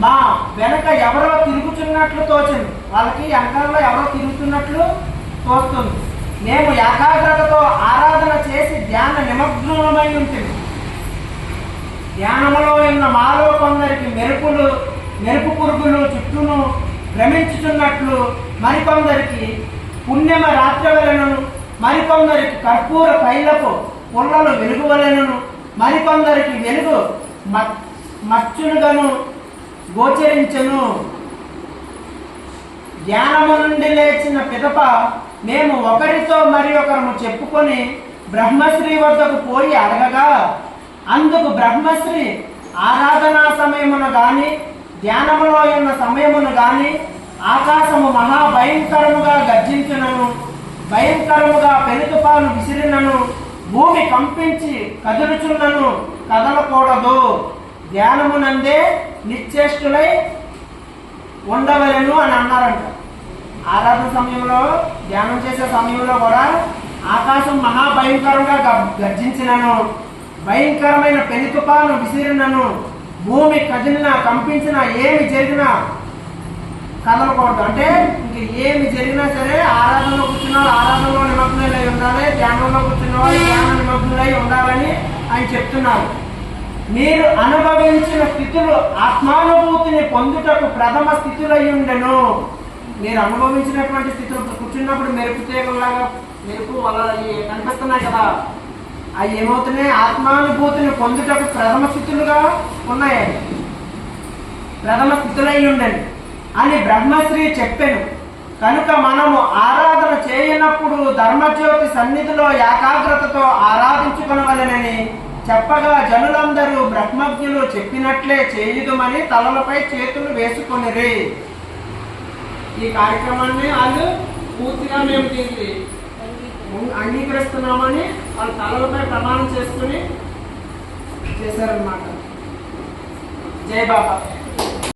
మా వెనక ఎవరో తిరుగుతున్నట్లు తోచింది. వాళ్ళకి వెనకాలలో ఎవరో తిరుగుతున్నట్లు తోస్తుంది. మేము ఏకాగ్రతతో ఆరాధన చేసి ధ్యాన నిమగ్నమై ఉంటుంది. ధ్యానములో ఉన్న మాలో కొందరికి మెరుపు పురుగులు చుట్టూను భ్రమించుతున్నట్లు, మరికొందరికి పుణ్యమ రాత్రవలెను, మరికొందరికి కర్పూర తైలపు పుల్లలు వెలుగువలెను, మరికొందరికి వెలుగు మచ్చులుగాను గోచరించెను. ధ్యానము నుండి లేచిన పిదప మేము ఒకరితో మరి ఒకరము చెప్పుకొని బ్రహ్మశ్రీ వద్దకు పోయి అడగగా, అందుకు బ్రహ్మశ్రీ ఆరాధనా సమయమును గాని ధ్యానములో ఉన్న సమయమును గాని ఆకాశము మహాభయంకరముగా గర్జించునను, భయంకరముగా పెనుతుపాను విసిరినను, భూమి కంపించి కదులుచున్నను కదలకూడదు, ధ్యానమునందే నిశ్చేష్టులై ఉండవలెను అని అన్నారంట. ఆరాధన సమయంలో, ధ్యానం చేసే సమయంలో కూడా ఆకాశం మహాభయంకరంగా గర్జించినను, భయంకరమైన పెను తుఫాను విసిరినను, భూమి కదిలినా కంపించినా ఏమి జరిగినా కదలకూడదు. అంటే ఇంక ఏమి జరిగినా సరే ఆరాధనలో కూర్చున్న వాళ్ళు ఆరాధనలో నిమగ్నులై ఉండాలి, ధ్యానంలో కూర్చున్న వాళ్ళు ధ్యాన నిమగ్నులై ఉండాలని ఆయన చెప్తున్నారు. మీరు అనుభవించిన స్థితులు ఆత్మానుభూతిని పొందుటకు ప్రథమ స్థితులై ఉండెను. మీరు అనుభవించినటువంటి స్థితులు కూర్చున్నప్పుడు మెరుపు తీగలాగా మెరుపు వల్ల కనిపిస్తున్నాయి కదా, అవి ఏమవుతున్నాయి? ఆత్మానుభూతిని పొందుటకు ప్రథమ స్థితులుగా ఉన్నాయి, ప్రథమ స్థితులై ఉండండి అని బ్రహ్మశ్రీ చెప్పెను. కనుక మనము ఆరాధన చేయనప్పుడు ధర్మజ్యోతి సన్నిధిలో ఏకాగ్రతతో ఆరాధించుకొనవలెనని చెప్పగా జనులందరూ బ్రహ్మజ్ఞులు చెప్పినట్లే చేయుదుమని తలలపై చేతులు వేసుకొనిరి. ఈ కార్యక్రమాన్ని వాళ్ళు పూర్తిగా మేము దీనికి అంగీకరిస్తున్నామని వాళ్ళ తలలపై ప్రమాణం చేసుకుని చేశారన్నమాట. జై బాబా.